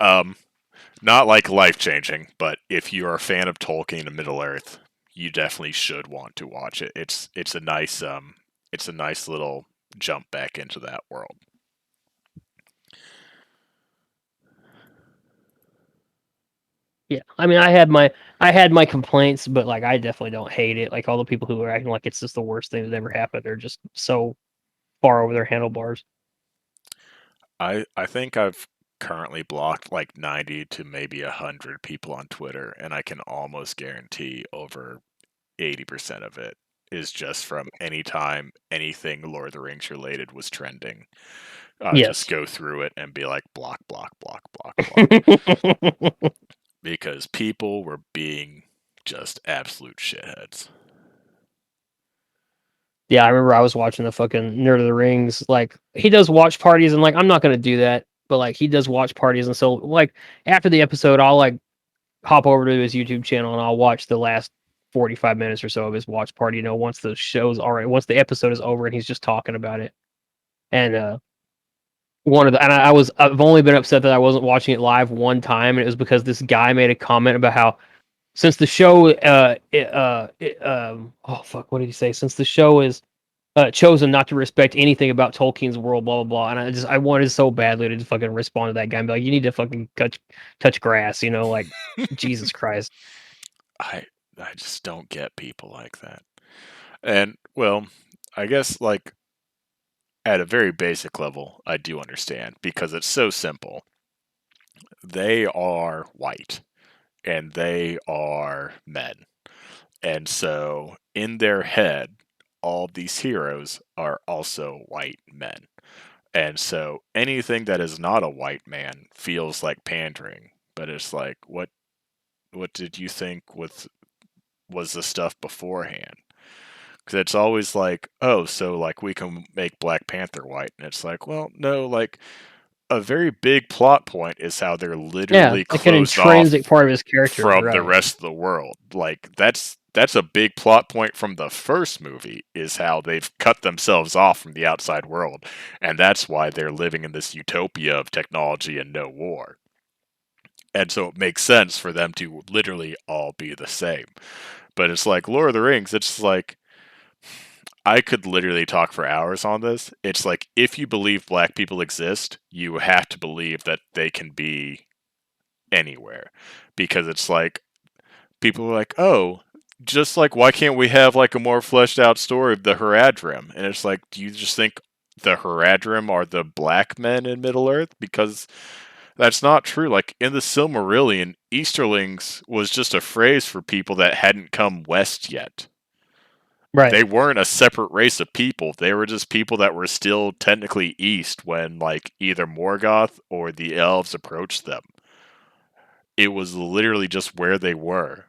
Speaker 3: Um Not like life changing, but if you are a fan of Tolkien and Middle Earth, you definitely should want to watch it. It's a nice little jump back into that world.
Speaker 2: Yeah, I mean, I had my complaints, but like I definitely don't hate it. Like all the people who are acting like it's just the worst thing that ever happened are just so far over their handlebars.
Speaker 3: I think I've currently blocked like 90 to maybe 100 people on Twitter, and I can almost guarantee over 80% of it is just from any time anything Lord of the Rings related was trending. Just
Speaker 2: Yes.
Speaker 3: go through it and be like block, block, block, block, block. Because people were being just absolute shitheads.
Speaker 2: Yeah, I remember I was watching the fucking Nerd of the Rings. Like he does watch parties, and like I'm not gonna do that, but like he does watch parties, and so like after the episode, I'll like hop over to his YouTube channel and I'll watch the last 45 minutes or so of his watch party. You know, once the show's already, once the episode is over, and he's just talking about it. And I've only been upset that I wasn't watching it live one time, and it was because this guy made a comment about how since the show, oh fuck, what did he say? Since the show is chosen not to respect anything about Tolkien's world, blah blah blah. And I wanted so badly to just fucking respond to that guy and be like, you need to fucking touch grass, you know, like Jesus Christ.
Speaker 3: I I just don't get people like that. And well, I guess like at a very basic level, I do understand because it's so simple. They are white and they are men. And so in their head, all these heroes are also white men. And so anything that is not a white man feels like pandering. But it's like, what did you think was the stuff beforehand? Because it's always like, oh, so like we can make Black Panther white, and it's like, well, no, like a very big plot point is how they're
Speaker 2: Yeah,
Speaker 3: literally
Speaker 2: like an
Speaker 3: closed
Speaker 2: intrinsic
Speaker 3: off
Speaker 2: part of his character,
Speaker 3: from the
Speaker 2: right?
Speaker 3: rest of the world. Like that's a big plot point from the first movie is how they've cut themselves off from the outside world, and that's why they're living in this utopia of technology and no war. And so it makes sense for them to literally all be the same. But it's like Lord of the Rings, it's like I could literally talk for hours on this. It's like if you believe black people exist, you have to believe that they can be anywhere. Because it's like people are like, oh, just like why can't we have like a more fleshed out story of the Haradrim? And it's like, do you just think the Haradrim are the black men in Middle Earth? Because that's not true. Like in the Silmarillion, Easterlings was just a phrase for people that hadn't come west yet.
Speaker 2: Right.
Speaker 3: They weren't a separate race of people. They were just people that were still technically east when like either Morgoth or the elves approached them. It was literally just where they were.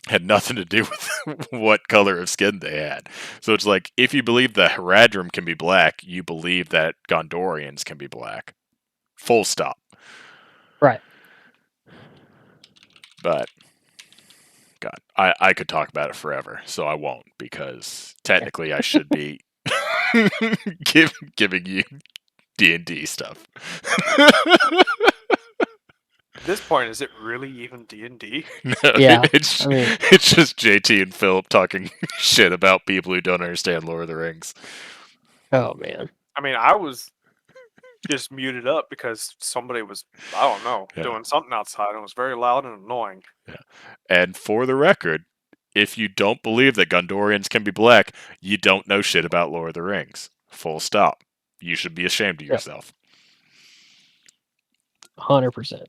Speaker 3: Had nothing to do with what color of skin they had. So it's like if you believe that Haradrim can be black, you believe that Gondorians can be black. Full stop.
Speaker 2: Right.
Speaker 3: But God, I could talk about it forever, so I won't because technically I should be giving you D&D stuff.
Speaker 4: At this point, is it really even D&D?
Speaker 3: No,
Speaker 2: Yeah.
Speaker 3: it's
Speaker 2: I mean,
Speaker 3: it's just JT and Philip talking shit about people who don't understand Lord of the Rings.
Speaker 2: oh man.
Speaker 4: I mean, I was just muted up because somebody was, I don't know,
Speaker 3: Yeah.
Speaker 4: doing something outside and it was very loud and annoying.
Speaker 3: Yeah. And for the record, if you don't believe that Gondorians can be black, you don't know shit about Lord of the Rings. Full stop. You should be ashamed of
Speaker 2: Yep.
Speaker 3: yourself.
Speaker 2: 100%.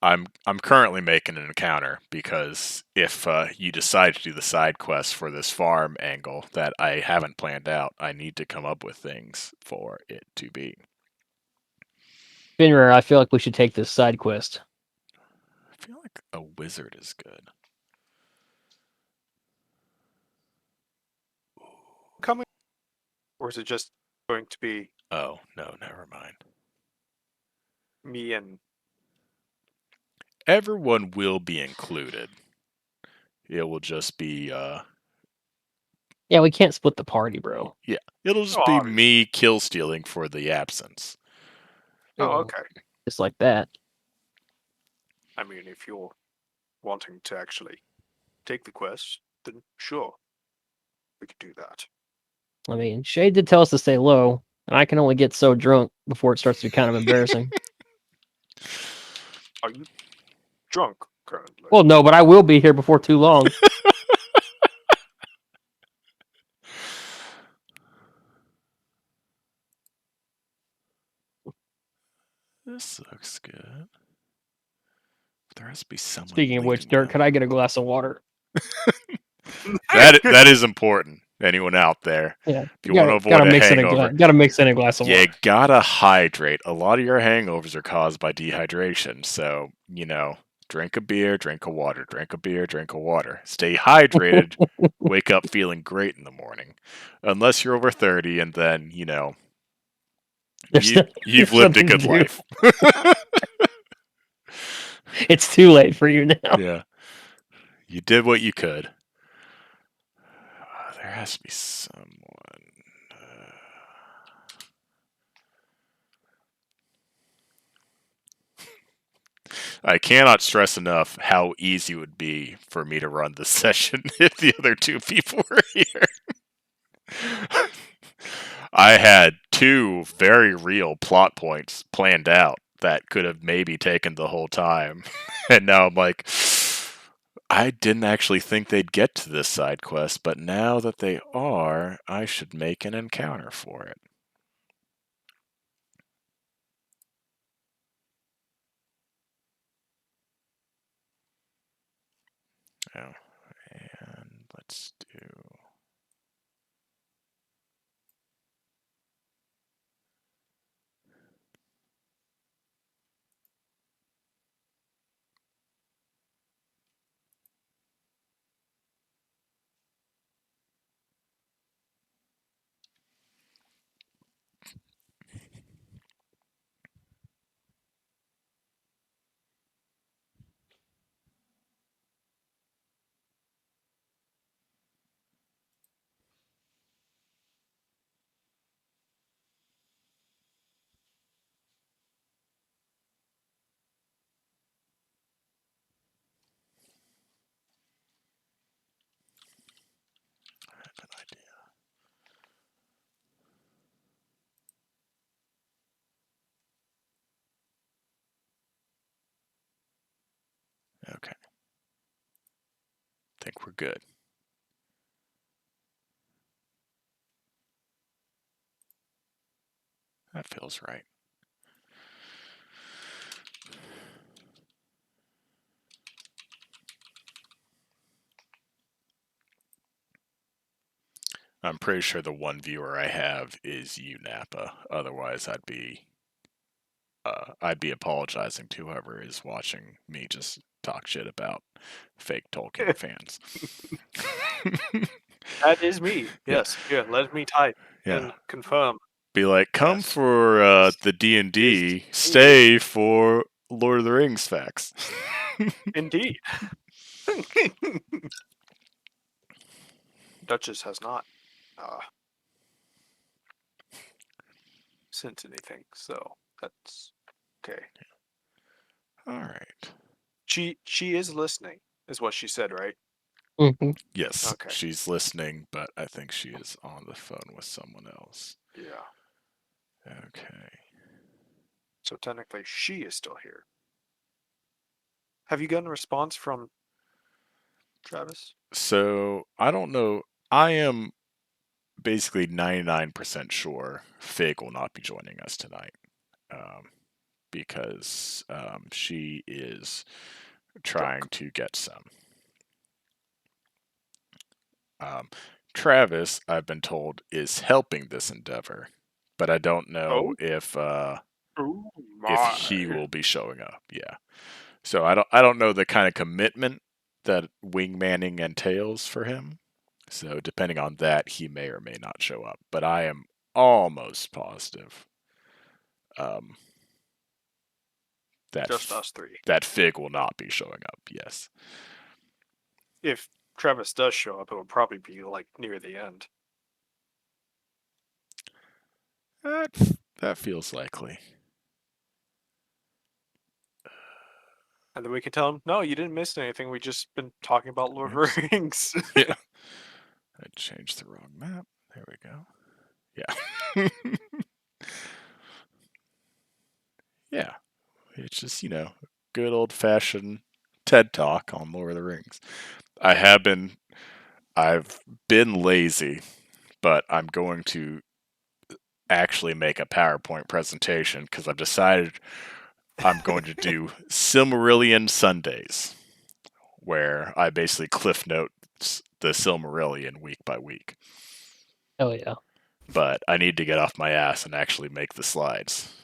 Speaker 3: I'm currently making an encounter because if you decide to do the side quest for this farm angle that I haven't planned out, I need to come up with things for it to be.
Speaker 2: Finrar, I feel like we should take this side quest.
Speaker 3: I feel like a wizard is good.
Speaker 4: Coming, or is it just going to be
Speaker 3: Oh, no, never mind.
Speaker 4: me and
Speaker 3: Everyone will be included. It will just be
Speaker 2: Yeah, we can't split the party, bro.
Speaker 3: yeah, it'll just
Speaker 4: oh,
Speaker 3: be
Speaker 4: obvious.
Speaker 3: me kill stealing for the absence.
Speaker 4: Oh, okay.
Speaker 2: Just like that.
Speaker 4: I mean, if you're wanting to actually take the quest, then sure, we could do that.
Speaker 2: I mean, Shay did tell us to stay low. and I can only get so drunk before it starts to be kind of embarrassing.
Speaker 4: Are you drunk currently?
Speaker 2: Well, no, but I will be here before too long.
Speaker 3: This looks good. There has to be someone.
Speaker 2: Speaking of which,
Speaker 3: leaving
Speaker 2: Dirk,
Speaker 3: now.
Speaker 2: could I get a glass of water?
Speaker 3: That is important. Anyone out there?
Speaker 2: Yeah,
Speaker 3: If you want to avoid a hangover,
Speaker 2: Gotta mix in a glass of
Speaker 3: you
Speaker 2: water.
Speaker 3: gotta hydrate. A lot of your hangovers are caused by dehydration. So, drink a beer, drink a water, drink a beer, drink a water. Stay hydrated. Wake up feeling great in the morning. Unless you're over 30 and then,
Speaker 2: There's,
Speaker 3: you've
Speaker 2: there's
Speaker 3: lived a
Speaker 2: nothing to
Speaker 3: good
Speaker 2: do.
Speaker 3: life.
Speaker 2: It's too late for you now.
Speaker 3: Yeah. You did what you could. There has to be someone. I cannot stress enough how easy it would be for me to run this session if the other two people were here. I had two very real plot points planned out that could have maybe taken the whole time. And now I'm like, I didn't actually think they'd get to this side quest, but now that they are, I should make an encounter for it. Oh, and let's do. I have an idea. Okay. Think we're good. That feels right. I'm pretty sure the one viewer I have is you, Napa. Otherwise, I'd be apologizing to whoever is watching me just talk shit about fake Tolkien fans.
Speaker 4: That is me. Yes. Here, let me type
Speaker 3: Yeah.
Speaker 4: and confirm.
Speaker 3: Be like, come
Speaker 4: Yes.
Speaker 3: for the D&D, stay for Lord of the Rings facts.
Speaker 4: Indeed. Duchess has not sent anything, so that's okay.
Speaker 3: All right.
Speaker 4: She is listening, is what she said, right?
Speaker 2: Mm-hmm.
Speaker 3: Yes,
Speaker 4: Okay.
Speaker 3: she's listening, but I think she is on the phone with someone else.
Speaker 4: Yeah.
Speaker 3: Okay.
Speaker 4: So technically, she is still here. Have you gotten a response from Travis?
Speaker 3: So, I don't know. I am basically 99% sure Fig will not be joining us tonight. Because she is trying
Speaker 4: Drunk.
Speaker 3: to get some. Travis, I've been told, is helping this endeavor, but I don't know
Speaker 4: Oh.
Speaker 3: if
Speaker 4: Oh
Speaker 3: he
Speaker 4: my.
Speaker 3: will be showing up. Yeah, so I don't know the kind of commitment that wingmanning entails for him. So depending on that, he may or may not show up. But I am almost positive that
Speaker 4: Just us three.
Speaker 3: that Fig will not be showing up. Yes.
Speaker 4: If Travis does show up, it will probably be like near the end.
Speaker 3: That feels likely.
Speaker 4: And then we can tell him, no, you didn't miss anything. We just been talking about Lord of
Speaker 3: Oops.
Speaker 4: the Rings.
Speaker 3: Yeah. I changed the wrong map. There we go. Yeah. It's just, good old fashioned TED Talk on Lord of the Rings. I've been lazy, but I'm going to actually make a PowerPoint presentation because I've decided I'm going to do Silmarillion Sundays, where I basically cliff note the Silmarillion week by week.
Speaker 2: Hell yeah.
Speaker 3: But I need to get off my ass and actually make the slides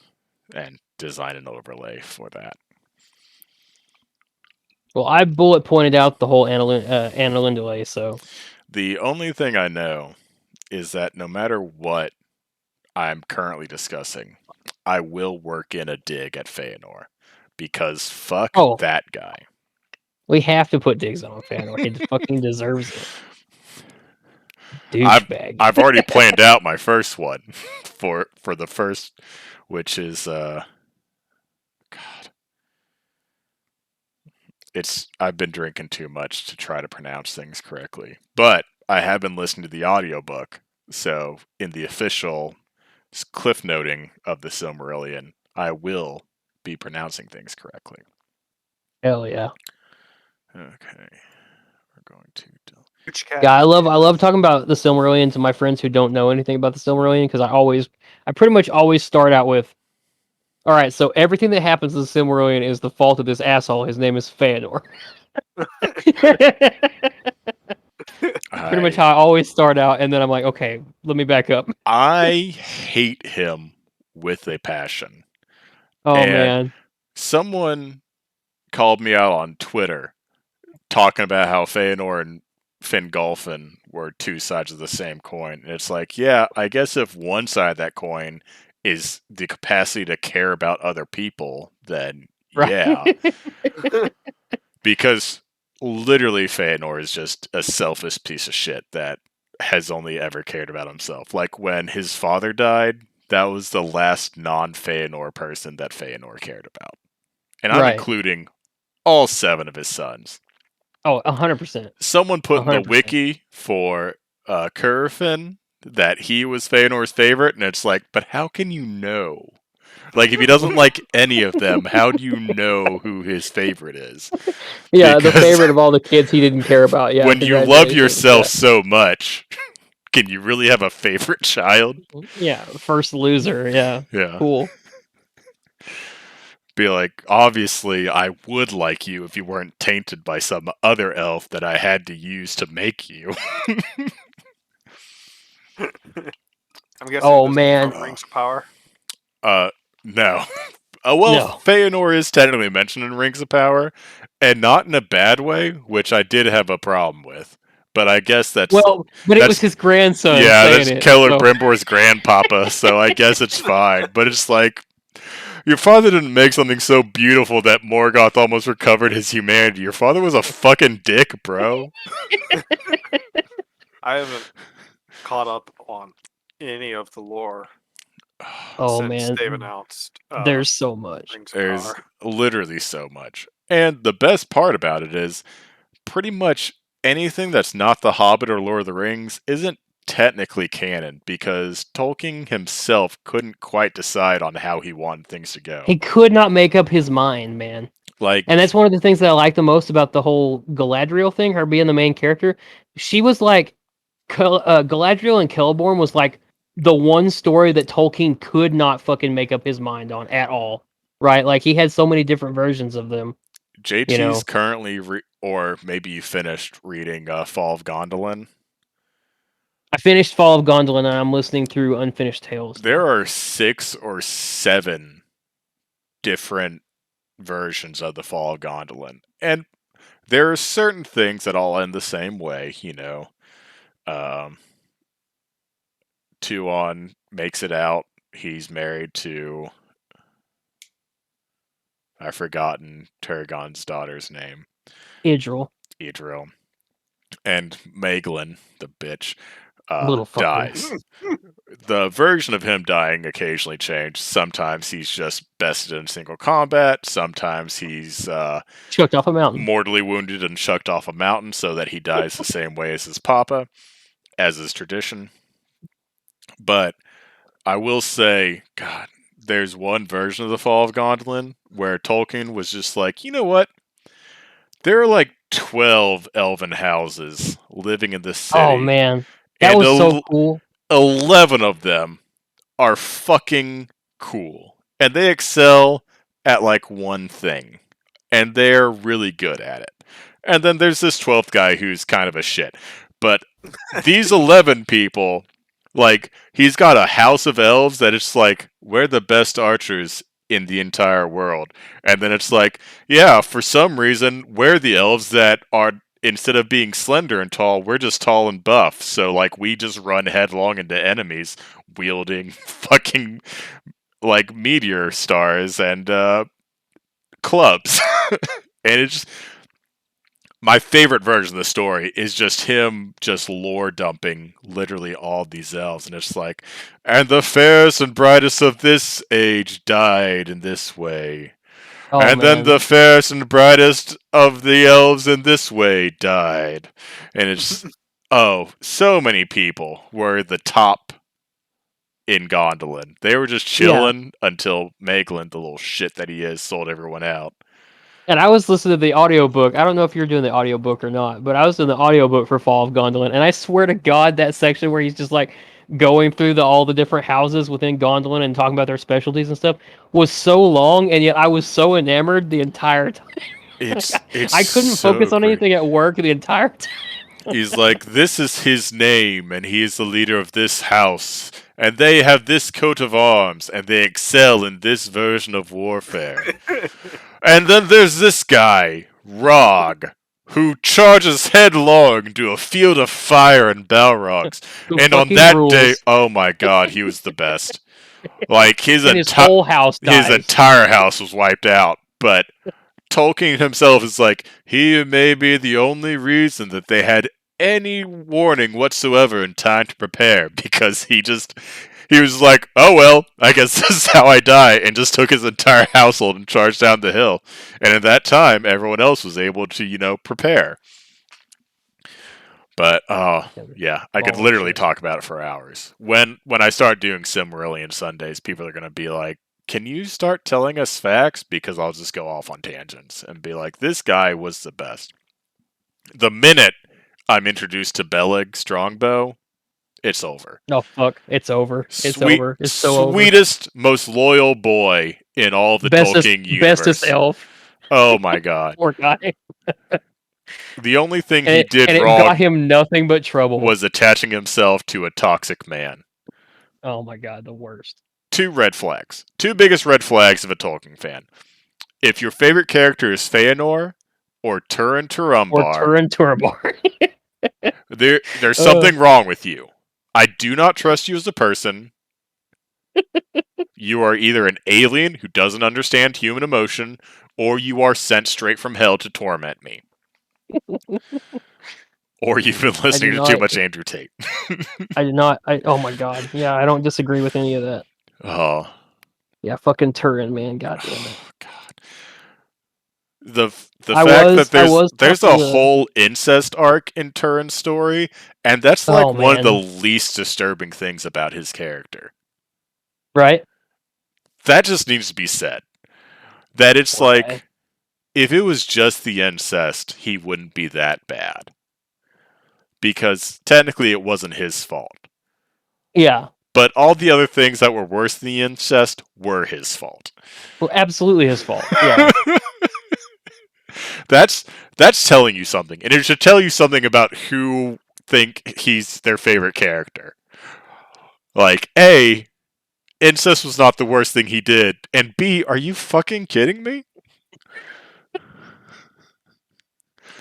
Speaker 3: and design an overlay for that.
Speaker 2: Well, I bullet pointed out the whole Annalyn delay, so
Speaker 3: The only thing I know is that no matter what I'm currently discussing, I will work in a dig at Feanor because fuck
Speaker 2: Oh.
Speaker 3: that guy.
Speaker 2: we have to put digs on Fëanor. He fucking deserves it.
Speaker 3: I've
Speaker 2: Douchebag.
Speaker 3: I've already planned out my first one for the first, which is God. I've been drinking too much to try to pronounce things correctly. But I have been listening to the audiobook. So in the official cliff noting of the Silmarillion, I will be pronouncing things correctly.
Speaker 2: Hell yeah.
Speaker 3: Okay. We're going to
Speaker 2: Yeah, I love talking about the Silmarillion to my friends who don't know anything about the Silmarillion because I pretty much always start out with, all right, so everything that happens in the Silmarillion is the fault of this asshole. His name is Fëanor. Pretty much how I always start out, and then I'm like, okay, let me back up.
Speaker 3: I hate him with a passion.
Speaker 2: Oh
Speaker 3: And
Speaker 2: man,
Speaker 3: someone called me out on Twitter talking about how Feanor and Fingolfin were two sides of the same coin. And it's like, yeah, I guess if one side of that coin is the capacity to care about other people, then
Speaker 2: right?
Speaker 3: yeah. Because literally Feanor is just a selfish piece of shit that has only ever cared about himself. Like when his father died, that was the last non-Feanor person that Feanor cared about. And I'm
Speaker 2: Right.
Speaker 3: including all 7 of his sons.
Speaker 2: Oh, 100%.
Speaker 3: Someone put in the
Speaker 2: 100%.
Speaker 3: wiki for Curfin that he was Feanor's favorite, and it's like, but how can you know? Like, if he doesn't like any of them, how do you know who his favorite is?
Speaker 2: Yeah, the
Speaker 3: Because
Speaker 2: favorite of all the kids he didn't care about. Yeah,
Speaker 3: when you love
Speaker 2: congratulations.
Speaker 3: yourself
Speaker 2: Yeah.
Speaker 3: so much, can you really have a favorite child?
Speaker 2: Yeah, first loser. Yeah,
Speaker 3: Yeah.
Speaker 2: cool.
Speaker 3: Be like, obviously, I would like you if you weren't tainted by some other elf that I had to use to make you.
Speaker 4: I'm guessing
Speaker 2: Oh,
Speaker 4: this is
Speaker 2: man.
Speaker 4: from Rings of Power.
Speaker 3: No. Well,
Speaker 2: No.
Speaker 3: Feanor is technically mentioned in Rings of Power, and not in a bad way, which I did have a problem with. But I guess
Speaker 2: But it was his grandson saying
Speaker 3: that's
Speaker 2: it.
Speaker 3: Keller
Speaker 2: So.
Speaker 3: Brimbor's grandpapa, so I guess it's fine. But it's like, your father didn't make something so beautiful that Morgoth almost recovered his humanity. Your father was a fucking dick, bro.
Speaker 4: I haven't caught up on any of the lore
Speaker 2: Oh
Speaker 4: since
Speaker 2: man,
Speaker 4: they've announced
Speaker 2: there's so much.
Speaker 4: Rings of
Speaker 3: There's
Speaker 4: Power.
Speaker 3: literally so much. And the best part about it is pretty much anything that's not The Hobbit or Lord of the Rings isn't technically canon because Tolkien himself couldn't quite decide on how he wanted things to go.
Speaker 2: He could not make up his mind, man.
Speaker 3: Like,
Speaker 2: And that's one of the things that I like the most about the whole Galadriel thing, her being the main character. She was like, Galadriel and Celeborn was like the one story that Tolkien could not fucking make up his mind on at all. Right? Like he had so many different versions of them.
Speaker 3: JT's currently, or maybe you finished reading Fall of Gondolin.
Speaker 2: I finished Fall of Gondolin and I'm listening through Unfinished Tales.
Speaker 3: There are 6 or 7 different versions of the Fall of Gondolin. And there are certain things that all end the same way, Tuon makes it out. He's married to... I've forgotten Turgon's daughter's name.
Speaker 2: Idril.
Speaker 3: And Maeglin, the bitch,
Speaker 2: Little fucker.
Speaker 3: dies. The version of him dying occasionally changed. Sometimes he's just bested in single combat. Sometimes he's
Speaker 2: chucked off a mountain,
Speaker 3: mortally wounded and chucked off a mountain so that he dies the same way as his papa, as is tradition. But I will say, God, there's one version of the Fall of Gondolin where Tolkien was just like, you know what? There are like 12 elven houses living in this
Speaker 2: Oh
Speaker 3: city,
Speaker 2: man, that
Speaker 3: and
Speaker 2: was so cool.
Speaker 3: 11 of them are fucking cool. And they excel at like one thing. And they're really good at it. And then there's this 12th guy who's kind of a shit. But these 11 people, like, he's got a house of elves that it's like, we're the best archers in the entire world. And then it's like, yeah, for some reason, we're the elves that are, instead of being slender and tall, we're just tall and buff. So, like, we just run headlong into enemies wielding fucking, like, meteor stars and, clubs. And it's just, my favorite version of the story is just him just lore dumping literally all these elves, and it's like, and the fairest and brightest of this age died in this way.
Speaker 2: Oh
Speaker 3: And then
Speaker 2: man,
Speaker 3: the fairest and brightest of the elves in this way died. And it's, oh, so many people were the top in Gondolin. They were just
Speaker 2: yeah.
Speaker 3: chilling until Maeglin, the little shit that he is, sold everyone out.
Speaker 2: And I was listening to the audiobook. I don't know if you're doing the audiobook or not, but I was doing the audiobook for Fall of Gondolin, and I swear to God, that section where he's just like going through all the different houses within Gondolin and talking about their specialties and stuff was so long, and yet I was so enamored the entire time.
Speaker 3: It's
Speaker 2: I couldn't
Speaker 3: so
Speaker 2: focus on
Speaker 3: great.
Speaker 2: anything at work the entire time.
Speaker 3: He's like, this is his name, and he is the leader of this house, and they have this coat of arms, and they excel in this version of warfare. And then there's this guy, Rog, who charges headlong into a field of fire and Balrogs.
Speaker 2: Who
Speaker 3: And on
Speaker 2: fucking
Speaker 3: that day,
Speaker 2: rules,
Speaker 3: oh my god, he was the best. Like
Speaker 2: and his whole house
Speaker 3: his
Speaker 2: dies.
Speaker 3: entire house was wiped out, but Tolkien himself is like, he may be the only reason that they had any warning whatsoever in time to prepare, because he was like, oh well, I guess this is how I die, and just took his entire household and charged down the hill. And at that time, everyone else was able to, prepare. But yeah, I could literally talk about it for hours. When I start doing Silmarillion Sundays, people are gonna be like, can you start telling us facts? Because I'll just go off on tangents and be like, this guy was the best. The minute I'm introduced to Beleg Strongbow, it's over.
Speaker 2: No, fuck, it's over. It's over. It's so over.
Speaker 3: Sweetest, most loyal boy in all the Tolkien universe.
Speaker 2: Bestest elf.
Speaker 3: Oh my god.
Speaker 2: Poor guy.
Speaker 3: The only thing
Speaker 2: And
Speaker 3: he
Speaker 2: it
Speaker 3: did wrong
Speaker 2: got him nothing but trouble.
Speaker 3: was attaching himself to a toxic man.
Speaker 2: Oh my god, the worst.
Speaker 3: Two red flags. Two biggest red flags of a Tolkien fan. If your favorite character is Feanor or Turin Turambar,
Speaker 2: Or Turin Turambar.
Speaker 3: there's something wrong with you. I do not trust you as a person. You are either an alien who doesn't understand human emotion, or you are sent straight from hell to torment me. Or you've been listening to too much Andrew Tate.
Speaker 2: I did not. Oh my god. Yeah, I don't disagree with any of that.
Speaker 3: Oh.
Speaker 2: Yeah, fucking Turin, man. God damn it.
Speaker 3: God. The fact that there's a
Speaker 2: talking
Speaker 3: whole incest arc in Turin's story, and that's like
Speaker 2: Oh,
Speaker 3: one of the
Speaker 2: man.
Speaker 3: least disturbing things about his character.
Speaker 2: Right?
Speaker 3: That just needs to be said. That it's
Speaker 2: Poor
Speaker 3: like,
Speaker 2: guy.
Speaker 3: if it was just the incest, he wouldn't be that bad. Because technically it wasn't his fault.
Speaker 2: Yeah.
Speaker 3: But all the other things that were worse than the incest were his fault.
Speaker 2: Well, absolutely his fault. Yeah.
Speaker 3: That's telling you something. And it should tell you something about who think he's their favorite character. Like, A, incest was not the worst thing he did. And B, are you fucking kidding me?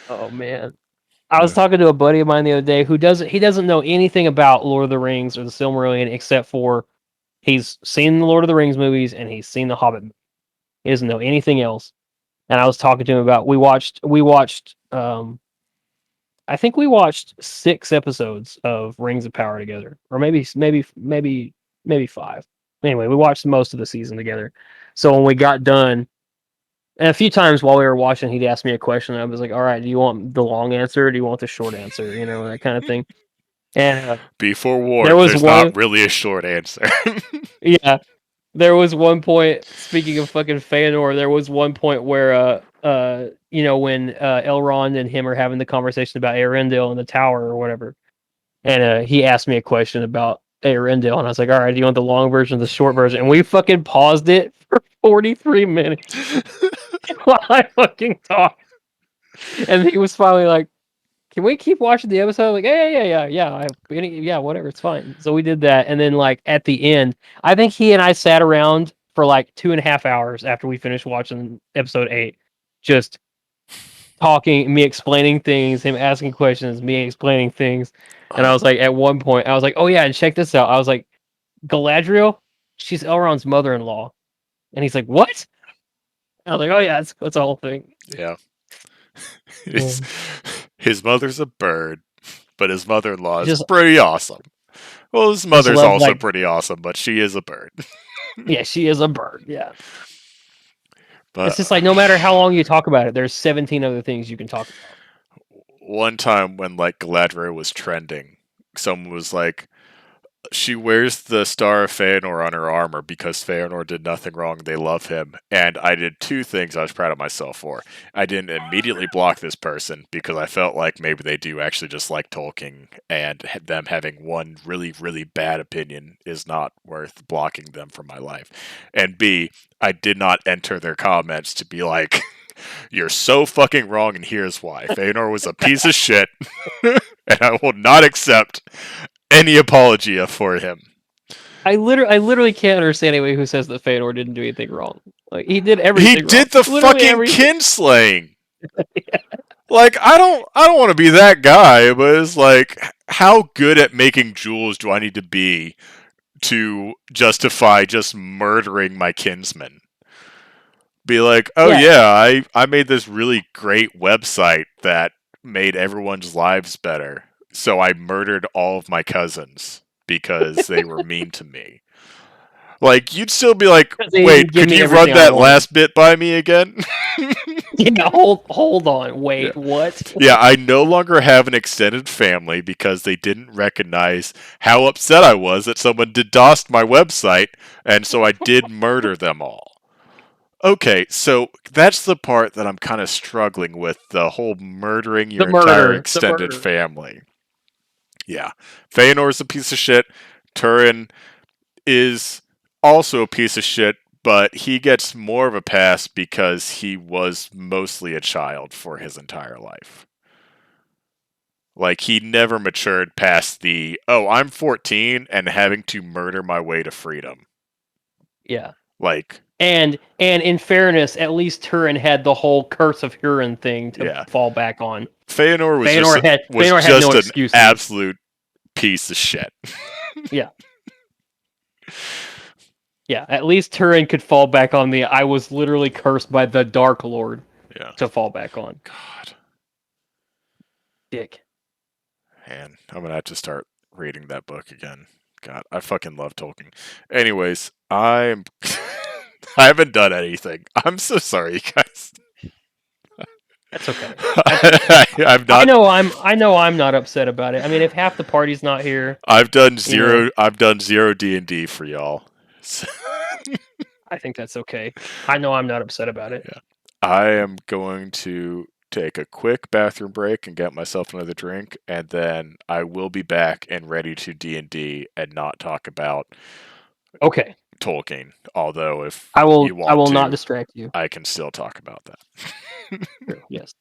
Speaker 2: Oh man. I was talking to a buddy of mine the other day who doesn't know anything about Lord of the Rings or the Silmarillion except for he's seen the Lord of the Rings movies and he's seen the Hobbit. He doesn't know anything else. And I was talking to him about we watched I think we watched 6 episodes of Rings of Power together, or maybe 5. Anyway, we watched most of the season together. So when we got done, and a few times while we were watching, he'd ask me a question. And I was like, "All right, do you want the long answer or do you want the short answer?" You know, that kind of thing. And
Speaker 3: Be forewarned,
Speaker 2: there was
Speaker 3: there's
Speaker 2: one.
Speaker 3: not really a short answer.
Speaker 2: Yeah, There was one point. Speaking of fucking Feanor, there was one point where when Elrond and him are having the conversation about Arendelle and the tower or whatever, and he asked me a question about Arendelle, and I was like, "All right, do you want the long version or the short version?" And we fucking paused it for 43 minutes while I fucking talked, and he was finally like, "Can we keep watching the episode?" Like, yeah, whatever, it's fine. So we did that, and then like at the end, I think he and I sat around for like 2.5 hours after we finished watching episode 8, just talking, me explaining things, him asking questions, me explaining things, and I was like, at one point, I was like, "Oh yeah, and check this out." I was like, "Galadriel, she's Elrond's mother-in-law," and he's like, "What?" I was like, "Oh yeah, that's the whole thing."
Speaker 3: Yeah.
Speaker 2: Yeah.
Speaker 3: His mother's a bird, but his mother-in-law is
Speaker 2: Just,
Speaker 3: pretty awesome. Well, his
Speaker 2: I just
Speaker 3: mother's
Speaker 2: love
Speaker 3: also
Speaker 2: like,
Speaker 3: pretty awesome, but she is a bird.
Speaker 2: yeah, she is a bird. Yeah. It's
Speaker 3: But
Speaker 2: just like no matter how long you talk about it, there's 17 other things you can talk about.
Speaker 3: one time when like Galadriel was trending, someone was like, she wears the Star of Feanor on her armor because Feanor did nothing wrong. They love him. And I did two things I was proud of myself for. I didn't immediately block this person because I felt like maybe they do actually just like Tolkien, and them having one really, really bad opinion is not worth blocking them from my life. And B, I did not enter their comments to be like, you're so fucking wrong, and here's why. Feanor was a piece of shit, and I will not accept any apology for him.
Speaker 2: I literally can't understand anybody who says that Feanor didn't do anything wrong. Like he did
Speaker 3: He
Speaker 2: everything wrong.
Speaker 3: did the
Speaker 2: Literally
Speaker 3: fucking
Speaker 2: everything.
Speaker 3: kinslaying. Like I don't want to be that guy, but it's like how good at making jewels do I need to be to justify just murdering my kinsman? Be like, "Oh
Speaker 2: Yeah,
Speaker 3: yeah, I made this really great website that made everyone's lives better. So I murdered all of my cousins because they were mean to me." Like, you'd still be like,
Speaker 2: because they
Speaker 3: wait,
Speaker 2: didn't give
Speaker 3: could
Speaker 2: me
Speaker 3: you run
Speaker 2: everything I
Speaker 3: that
Speaker 2: wanted.
Speaker 3: last bit by me again?
Speaker 2: Yeah, hold on,
Speaker 3: Yeah.
Speaker 2: wait, what?
Speaker 3: Yeah, I no longer have an extended family because they didn't recognize how upset I was that someone DDoSed my website, and so I did murder them all. Okay, so that's the part that I'm kind of struggling with, the whole murdering
Speaker 2: The
Speaker 3: your entire
Speaker 2: murder, the
Speaker 3: extended
Speaker 2: murder.
Speaker 3: family. Yeah. Feanor's a piece of shit. Turin is also a piece of shit, but he gets more of a pass because he was mostly a child for his entire life. Like, he never matured past the, oh, I'm 14 and having to murder my way to freedom.
Speaker 2: Yeah.
Speaker 3: Like,
Speaker 2: And in fairness, at least Turin had the whole Curse of Huron thing to
Speaker 3: yeah.
Speaker 2: fall back on.
Speaker 3: Feanor was
Speaker 2: Feanor had no
Speaker 3: just an
Speaker 2: excuses.
Speaker 3: absolute piece of shit.
Speaker 2: Yeah. Yeah, at least Turin could fall back on the I was literally cursed by the Dark Lord
Speaker 3: Yeah.
Speaker 2: to fall back on.
Speaker 3: God.
Speaker 2: Dick.
Speaker 3: Man, I'm gonna have to start reading that book again. God, I fucking love Tolkien. Anyways, I'm I haven't done anything. I'm so sorry, you guys.
Speaker 2: That's okay. That's okay.
Speaker 3: I've
Speaker 2: I
Speaker 3: not.
Speaker 2: know I'm not upset about it. I mean, if half the party's not here,
Speaker 3: I've done
Speaker 2: you know,
Speaker 3: zero. I've done zero D&D for y'all. So,
Speaker 2: I think that's okay. I know I'm not upset about it.
Speaker 3: yeah, I am going to take a quick bathroom break and get myself another drink, and then I will be back and ready to D&D and not talk about
Speaker 2: Okay.
Speaker 3: Tolkien. Although, if
Speaker 2: I
Speaker 3: you
Speaker 2: will
Speaker 3: want
Speaker 2: not
Speaker 3: to,
Speaker 2: distract you.
Speaker 3: I can still talk about that.
Speaker 2: True. Yes.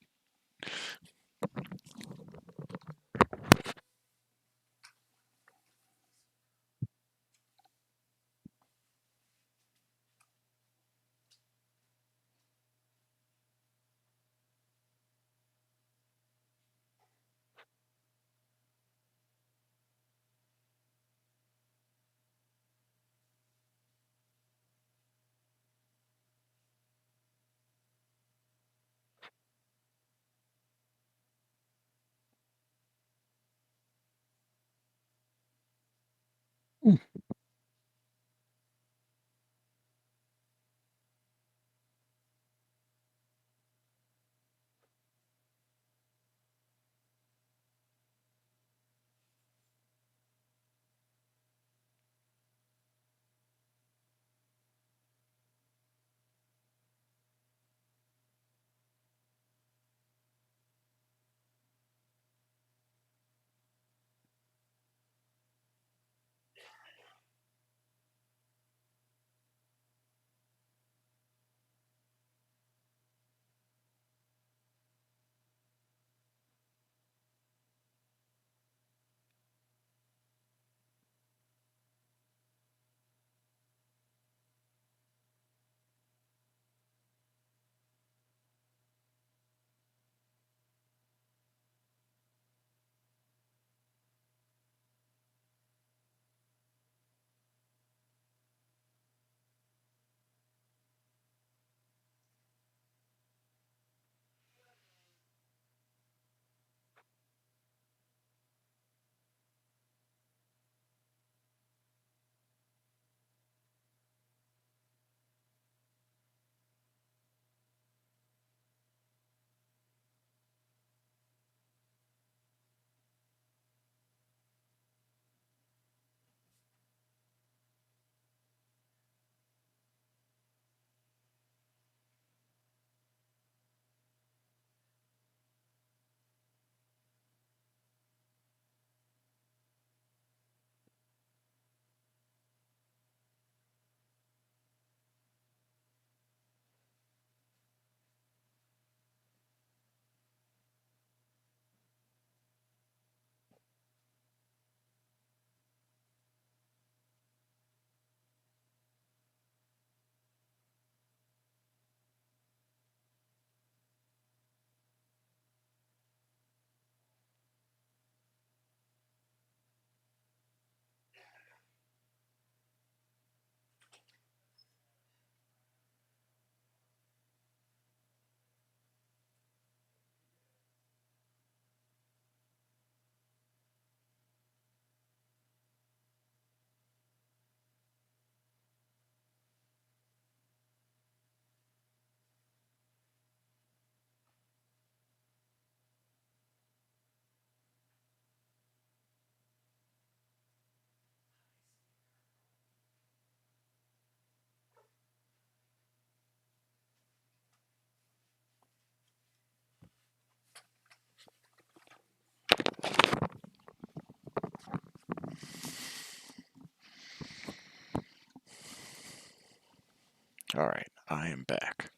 Speaker 3: All right, I am back.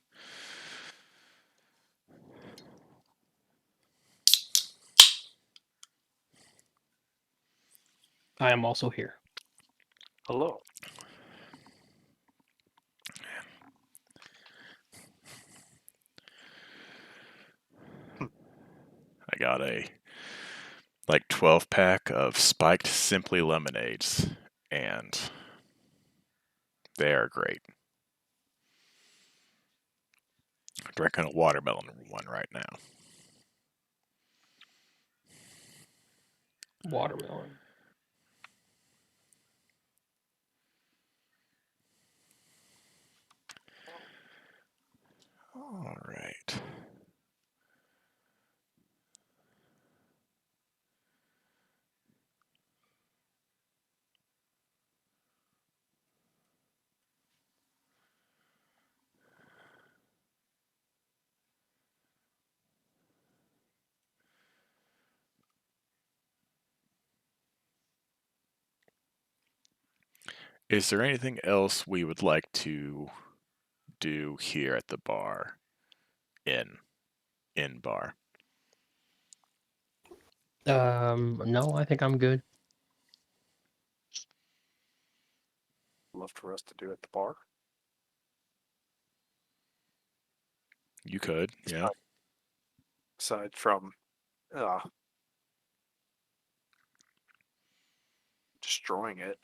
Speaker 2: I am also here.
Speaker 4: Hello.
Speaker 3: I got a 12-pack of spiked Simply Lemonades, and they are great. Drinking a watermelon one right now.
Speaker 2: Watermelon.
Speaker 3: All right. Is there anything else we would like to do here at the bar? In bar.
Speaker 2: No, I think I'm good.
Speaker 4: Love for us to do at the bar.
Speaker 3: You could, yeah.
Speaker 4: Aside from destroying it.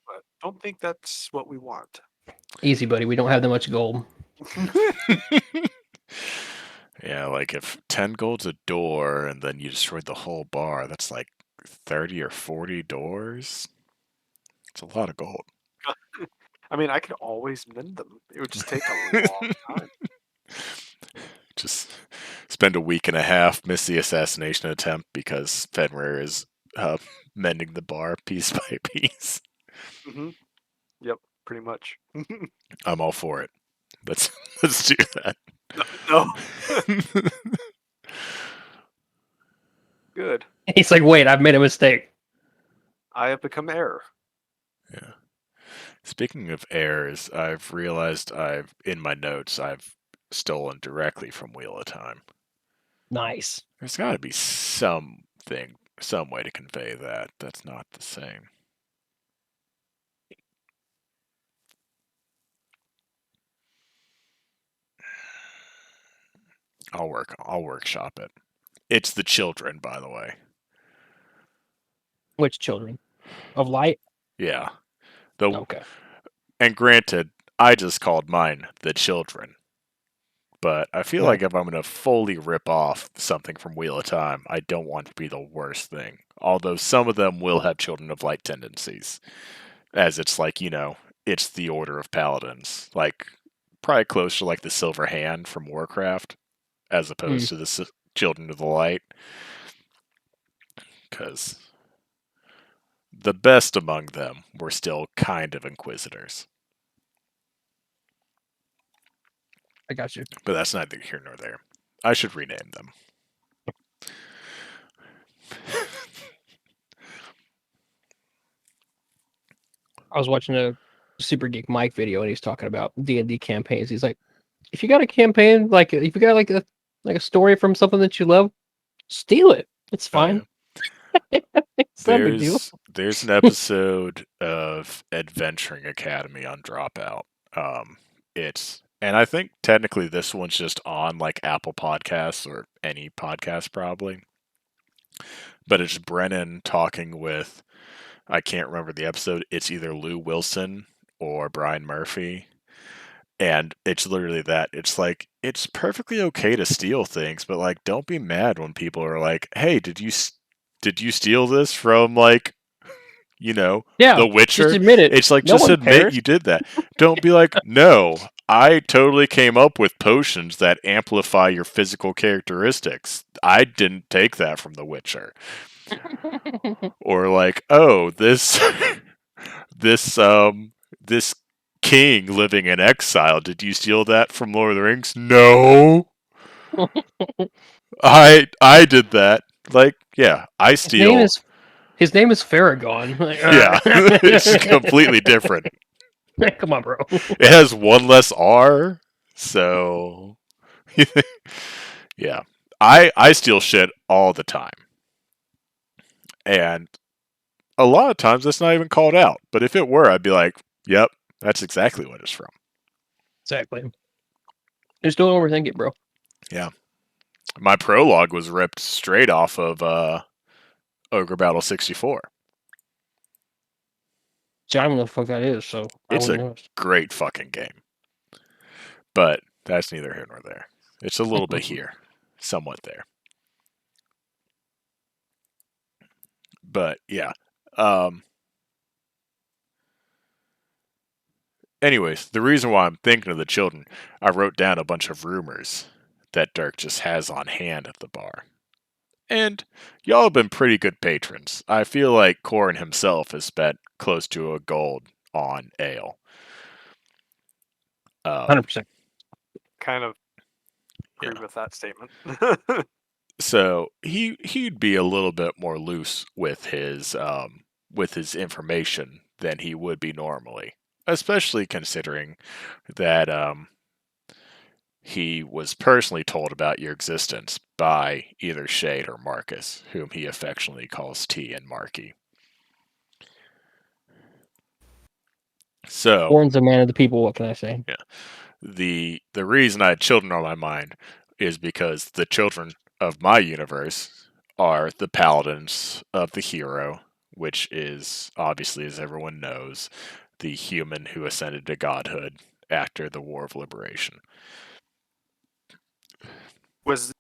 Speaker 4: But don't think that's what we want.
Speaker 2: Easy, buddy. We don't have that much gold.
Speaker 3: Yeah, like if 10 gold's a door and then you destroyed the whole bar, that's like 30 or 40 doors. It's a lot of gold.
Speaker 4: I mean, I could always mend them. It would just take a long time.
Speaker 3: Just spend a week and a half, miss the assassination attempt because Fenrir is mending the bar piece by piece.
Speaker 4: Hmm. Yep, pretty much.
Speaker 3: I'm all for it. Let's do that.
Speaker 4: No. Good.
Speaker 2: He's like, wait, I've made a mistake.
Speaker 4: I have become heir.
Speaker 3: Yeah. Speaking of errors, I've realized in my notes I've stolen directly from Wheel of Time.
Speaker 2: Nice.
Speaker 3: There's got to be some way to convey that. That's not the same. I'll workshop it. It's the children, by the way.
Speaker 2: Which children? Of light?
Speaker 3: Yeah.
Speaker 2: Okay.
Speaker 3: And granted, I just called mine the children. But I feel
Speaker 2: Right.
Speaker 3: like if I'm going to fully rip off something from Wheel of Time, I don't want it to be the worst thing. Although some of them will have Children of Light tendencies. As it's like, it's the Order of Paladins. Like, probably closer to like the Silver Hand from Warcraft, as opposed to the Children of the Light. Because the best among them were still kind of Inquisitors.
Speaker 2: I got you.
Speaker 3: But that's neither here nor there. I should rename them.
Speaker 2: I was watching a Super Geek Mike video and he's talking about D&D campaigns. He's like, if you got a campaign, like if you got like a story from something that you love, steal it. It's fine.
Speaker 3: Oh, yeah.
Speaker 2: It's not a big deal.
Speaker 3: There's an episode of Adventuring Academy on Dropout. And I think technically this one's just on like Apple Podcasts or any podcast probably. But it's Brennan talking with, I can't remember the episode. It's either Lou Wilson or Brian Murphy. And it's literally that. It's like, it's perfectly okay to steal things, but like, don't be mad when people are like, hey, did you steal this from like,
Speaker 2: Yeah,
Speaker 3: The Witcher?
Speaker 2: just admit it.
Speaker 3: It's like,
Speaker 2: No
Speaker 3: just
Speaker 2: one
Speaker 3: admit
Speaker 2: cares.
Speaker 3: you did that. Don't be like, no, I totally came up with potions that amplify your physical characteristics. I didn't take that from The Witcher. Or like, oh, this this king living in exile, did you steal that from Lord of the Rings? No. I did that. Like, yeah, I
Speaker 2: His name
Speaker 3: steal.
Speaker 2: is His name is Farragon. Like,
Speaker 3: Yeah, it's completely different.
Speaker 2: Come on, bro.
Speaker 3: It has one less R, so yeah. I steal shit all the time, and a lot of times that's not even called out. But if it were, I'd be like, "Yep, that's exactly what it's from."
Speaker 2: Exactly. Just don't overthink it, bro.
Speaker 3: Yeah, my prologue was ripped straight off of Ogre Battle 64.
Speaker 2: See, I don't know what the fuck that is, so I
Speaker 3: It's
Speaker 2: wouldn't
Speaker 3: a
Speaker 2: know.
Speaker 3: great fucking game, but that's neither here nor there. It's a little bit here, somewhat there. But yeah. Anyways, the reason why I'm thinking of the children, I wrote down a bunch of rumors that Dirk just has on hand at the bar. And y'all have been pretty good patrons. I feel like Corin himself has spent close to a gold on ale.
Speaker 2: 100%.
Speaker 4: Kind of
Speaker 3: Yeah.
Speaker 4: agree with that statement.
Speaker 3: So he'd be a little bit more loose with his information than he would be normally, especially considering that he was personally told about your existence by either Shade or Marcus, whom he affectionately calls T and Marky. So
Speaker 2: Warren's a man of the people, what can I say?
Speaker 3: yeah, the reason I had children on my mind is because the children of my universe are the paladins of the hero, which is obviously, as everyone knows, the human who ascended to godhood after the War of Liberation.
Speaker 4: Was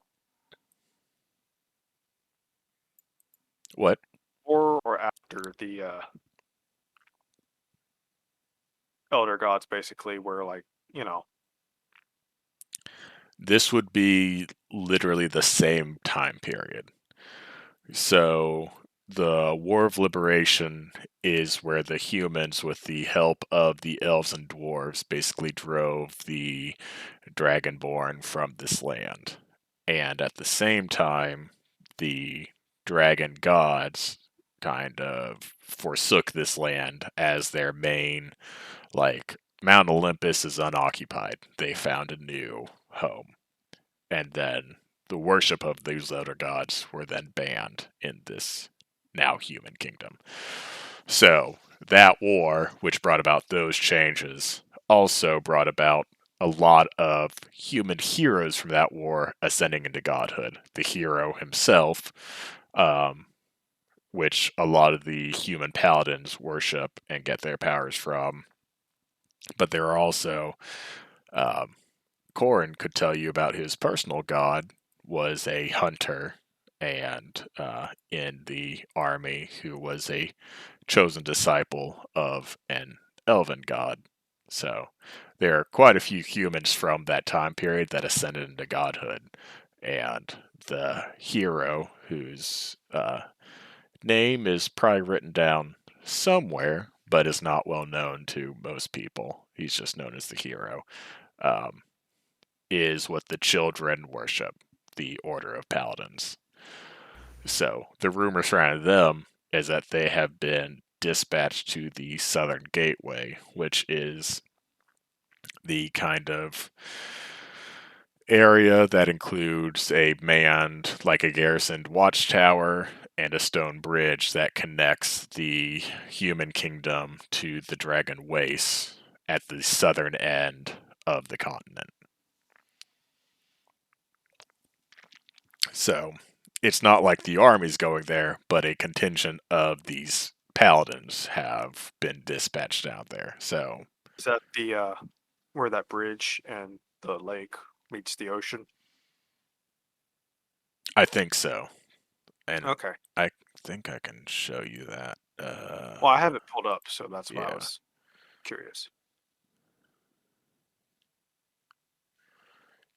Speaker 3: What?
Speaker 4: before or after the elder gods basically were like,
Speaker 3: This would be literally the same time period. So the War of Liberation is where the humans, with the help of the elves and dwarves, basically drove the Dragonborn from this land. And at the same time, the dragon gods kind of forsook this land as their main, like, Mount Olympus is unoccupied. They found a new home. And then the worship of these other gods were then banned in this now human kingdom. So that war, which brought about those changes, also brought about a lot of human heroes from that war ascending into godhood. The hero himself, which a lot of the human paladins worship and get their powers from. But there are also Corin could tell you about his personal god was a hunter and in the army who was a chosen disciple of an elven god. So there are quite a few humans from that time period that ascended into godhood. And the hero, whose name is probably written down somewhere, but is not well known to most people, he's just known as the hero, um, is what the children worship, the Order of Paladins. So the rumor surrounding them is that they have been dispatched to the Southern Gateway, which is the kind of area that includes a manned, like a garrisoned watchtower and a stone bridge that connects the human kingdom to the Dragon Wastes at the southern end of the continent. So it's not like the army's going there, but a contingent of these paladins have been dispatched out there. So
Speaker 4: is that the where that bridge and the lake meets the ocean?
Speaker 3: I think so. And
Speaker 4: Okay.
Speaker 3: I think I can show you that.
Speaker 4: Well, I have it pulled up, so that's why I
Speaker 3: Yeah.
Speaker 4: was curious.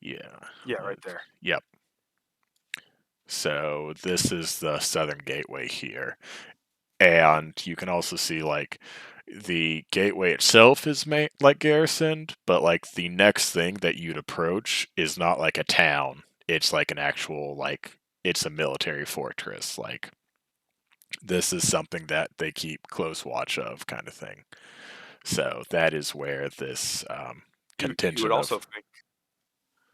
Speaker 3: Yeah.
Speaker 4: Yeah, right there.
Speaker 3: Yep. So this is the southern gateway here. And you can also see like the gateway itself is like garrisoned, but like the next thing that you'd approach is not like a town. It's like an actual like it's a military fortress. Like this is something that they keep close watch of, kind of thing. So that is where this
Speaker 4: You would
Speaker 3: contingent
Speaker 4: also
Speaker 3: of
Speaker 4: think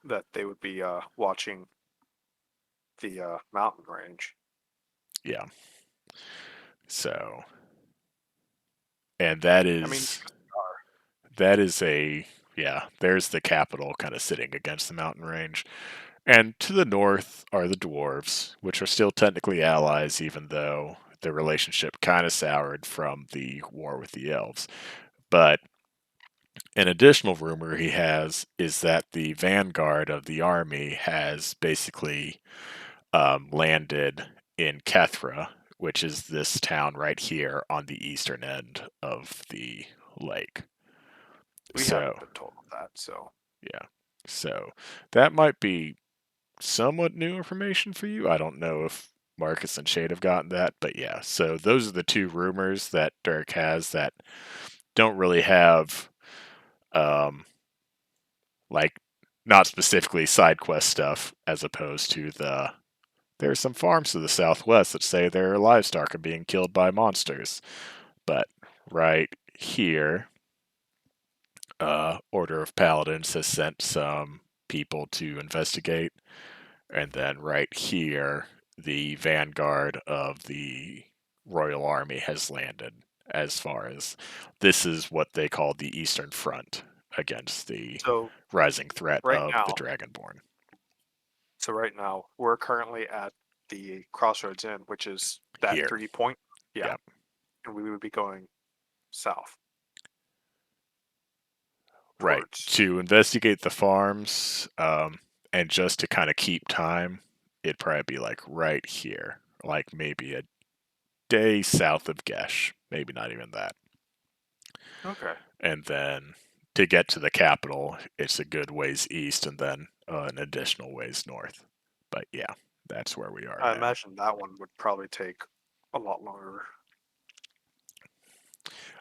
Speaker 4: that they would be watching the mountain range.
Speaker 3: yeah. So and that
Speaker 4: I mean,
Speaker 3: is that is a yeah. There's the capital kind of sitting against the mountain range. And to the north are the dwarves, which are still technically allies, even though their relationship kind of soured from the war with the elves. But an additional rumor he has is that the vanguard of the army has basically landed in Kethra, which is this town right here on the eastern end of the lake.
Speaker 4: we
Speaker 3: So,
Speaker 4: haven't been told of that, so
Speaker 3: yeah. So that might be somewhat new information for you. I don't know if Marcus and Shade have gotten that, but yeah. So those are the two rumors that Dirk has that don't really have, um, like, not specifically side quest stuff, as opposed to there are some farms to the southwest that say their livestock are being killed by monsters. But right here, Order of Paladins has sent some people to investigate. And then right here, the vanguard of the Royal Army has landed. As far as this is what they call the Eastern Front against the
Speaker 4: so
Speaker 3: rising threat
Speaker 4: right
Speaker 3: of the
Speaker 4: now,
Speaker 3: Dragonborn.
Speaker 4: we're currently at the Crossroads Inn, which is that
Speaker 3: Here.
Speaker 4: 3 point. Yeah,
Speaker 3: Yep.
Speaker 4: and we would be going south
Speaker 3: Right.
Speaker 4: towards.
Speaker 3: To investigate the farms, and just to kind of keep time, it'd probably be like right here. Like maybe a day south of Gesh. Maybe not even that.
Speaker 4: Okay.
Speaker 3: And then to get to the capital, it's a good ways east and then an additional ways north. But yeah, that's where we are
Speaker 4: I
Speaker 3: now.
Speaker 4: imagine that one would probably take a lot longer.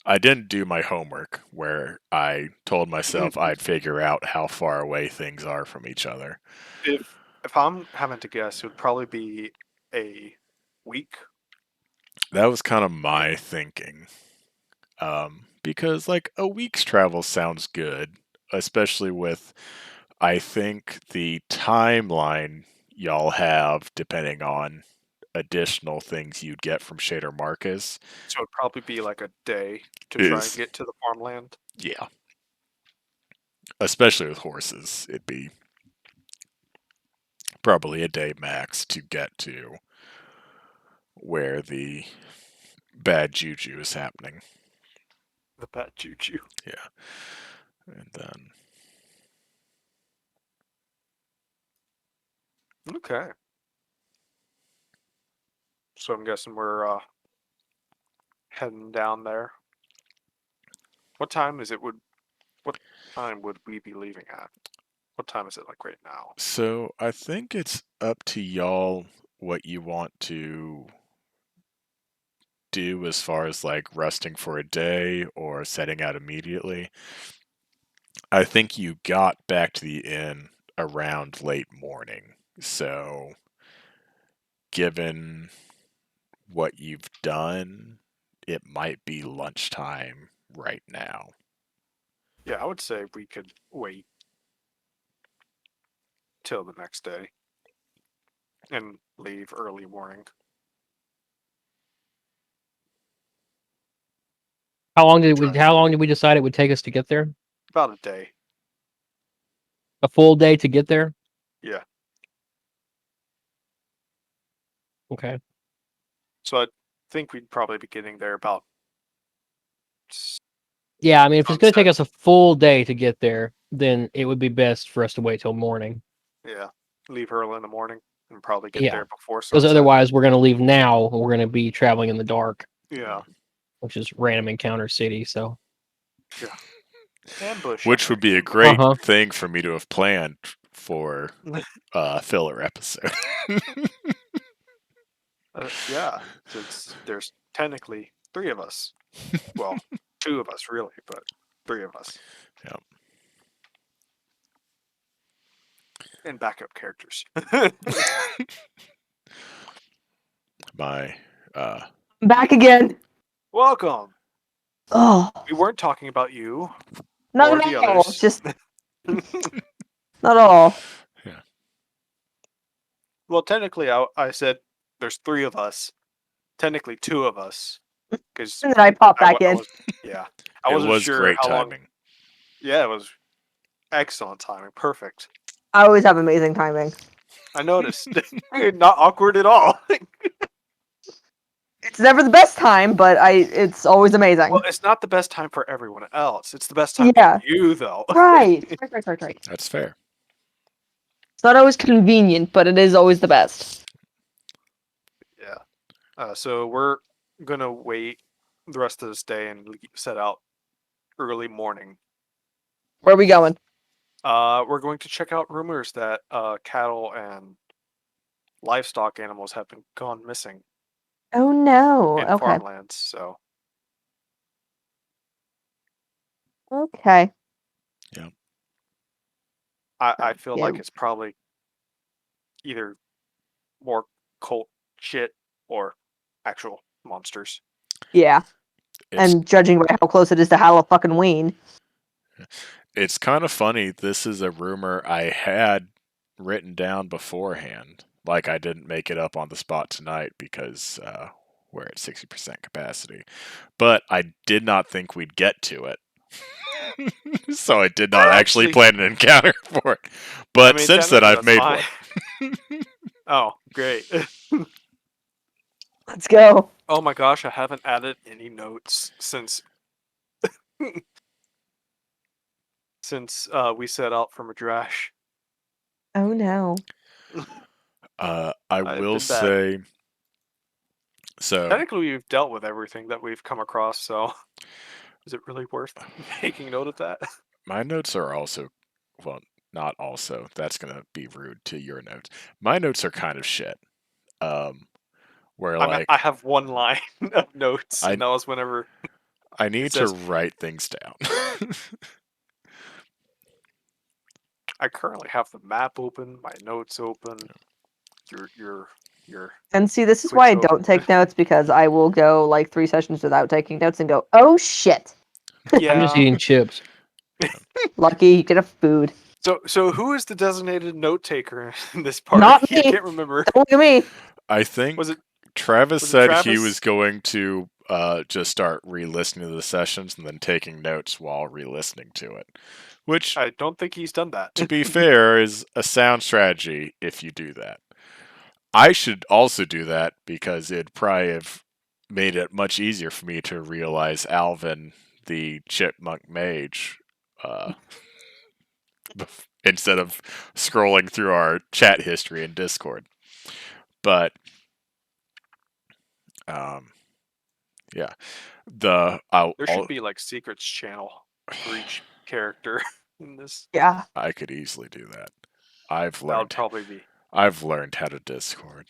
Speaker 3: I didn't do my homework where I told myself I'd figure out how far away things are from each other.
Speaker 4: If I'm having to guess, it would probably be a week.
Speaker 3: That was kind of my thinking. Because like a week's travel sounds good, especially with I think the timeline y'all have, depending on additional things you'd get from Shader Marcus,
Speaker 4: So it'd probably be like a day to try and
Speaker 3: is
Speaker 4: get to the farmland.
Speaker 3: yeah, especially with horses, it'd be probably a day max to get to where the bad juju is happening.
Speaker 4: The bad juju.
Speaker 3: Yeah, and then
Speaker 4: Okay. So I'm guessing we're heading down there. What time is it? What time would we be leaving at? What time is it like right now?
Speaker 3: so I think it's up to y'all what you want to do as far as like resting for a day or setting out immediately. I think you got back to the inn around late morning. So, given what you've done, it might be lunchtime right now.
Speaker 4: Yeah, I would say we could wait till the next day and leave early morning.
Speaker 2: How long did we decide it would take us to get there?
Speaker 4: About a day.
Speaker 2: A full day to get there?
Speaker 4: Yeah.
Speaker 2: Okay.
Speaker 4: So I think we'd probably be getting there about
Speaker 2: Yeah, I mean, if it's going to take
Speaker 4: sunset.
Speaker 2: us a full day to get there, then it would be best for us to wait till morning.
Speaker 4: Yeah. Leave early in the morning and probably get
Speaker 2: Yeah.
Speaker 4: there before
Speaker 2: Because
Speaker 4: sunset.
Speaker 2: otherwise, we're going to leave now and we're going to be traveling in the dark,
Speaker 4: Yeah.
Speaker 2: which is random encounter city. So,
Speaker 4: Yeah. Ambush.
Speaker 3: Which would be a
Speaker 4: Ambush.
Speaker 3: great thing for me to have planned for a filler episode.
Speaker 4: Yeah. Since there's technically 3 of us. Well, 2 of us really, but 3 of us.
Speaker 3: Yeah.
Speaker 4: And backup characters.
Speaker 3: My
Speaker 1: Back again.
Speaker 4: Welcome.
Speaker 1: Oh,
Speaker 4: We weren't talking about you
Speaker 1: not
Speaker 4: or
Speaker 1: at
Speaker 4: the
Speaker 1: all.
Speaker 4: others.
Speaker 1: Just not at all.
Speaker 4: Well, technically, I said there's 3 of us. Technically, 2 of us, because
Speaker 1: And then I pop back
Speaker 4: I
Speaker 1: in.
Speaker 4: was, yeah, I
Speaker 3: It
Speaker 4: wasn't
Speaker 3: was
Speaker 4: sure
Speaker 3: great
Speaker 4: how long.
Speaker 3: timing.
Speaker 4: Yeah, it was excellent timing, perfect.
Speaker 1: I always have amazing timing.
Speaker 4: I noticed, not awkward at all.
Speaker 1: It's never the best time, but it's always amazing.
Speaker 4: Well, it's not the best time for everyone else. It's the best time
Speaker 1: Yeah.
Speaker 4: for you, though.
Speaker 1: Right. Right.
Speaker 3: That's fair.
Speaker 1: It's not always convenient, but it is always the best.
Speaker 4: Yeah. So we're gonna wait the rest of this day and set out early morning.
Speaker 1: Where are we going?
Speaker 4: We're going to check out rumors that cattle and livestock animals have been gone missing
Speaker 1: Oh no.
Speaker 4: in
Speaker 1: Okay.
Speaker 4: farmlands. So
Speaker 1: Okay.
Speaker 4: I feel
Speaker 1: Yeah.
Speaker 4: like it's probably either more cult shit or actual monsters.
Speaker 1: Yeah.
Speaker 3: It's
Speaker 1: And judging by how close it is to Halloween.
Speaker 3: it's kind of funny. This is a rumor I had written down beforehand. Like I didn't make it up on the spot tonight because we're at 60% capacity. But I did not think we'd get to it. So I did not actually plan an encounter for it. But since then, I've made one.
Speaker 4: Oh, great.
Speaker 1: Let's go.
Speaker 4: Oh my gosh, I haven't added any notes since we set out from Madrash.
Speaker 1: Oh no.
Speaker 3: I will
Speaker 4: been bad.
Speaker 3: say. So
Speaker 4: Technically, we've dealt with everything that we've come across, so is it really worth making note of that?
Speaker 3: my notes are also, well, not also. That's gonna be rude to your notes. My notes are kind of shit. Where like
Speaker 4: I have one line of notes,
Speaker 3: I
Speaker 4: and that was whenever
Speaker 3: I need to
Speaker 4: says-
Speaker 3: write things down.
Speaker 4: I currently have the map open, my notes open, your
Speaker 1: And see, this is why I
Speaker 4: Quick
Speaker 1: don't take notes, because I will go like 3 sessions without taking notes and go, oh shit.
Speaker 4: yeah.
Speaker 2: I'm just eating chips.
Speaker 1: Lucky you get a food.
Speaker 4: So who is the designated note taker in this party?
Speaker 1: Not
Speaker 4: I
Speaker 1: me.
Speaker 4: can't remember.
Speaker 1: Don't look at me.
Speaker 3: I think
Speaker 4: Was it
Speaker 3: Travis
Speaker 4: was it
Speaker 3: said he
Speaker 4: Travis?
Speaker 3: was going to just start re-listening to the sessions and then taking notes while re-listening to it. Which,
Speaker 4: I don't think he's done that.
Speaker 3: to be fair, is a sound strategy if you do that. I should also do that because it'd probably have made it much easier for me to realize Alvin, the chipmunk mage, instead of scrolling through our chat history in Discord. But, yeah,
Speaker 4: There should be like secrets channel for each character in this.
Speaker 1: Yeah.
Speaker 3: I could easily do that.
Speaker 4: That would probably be
Speaker 3: I've learned how to Discord.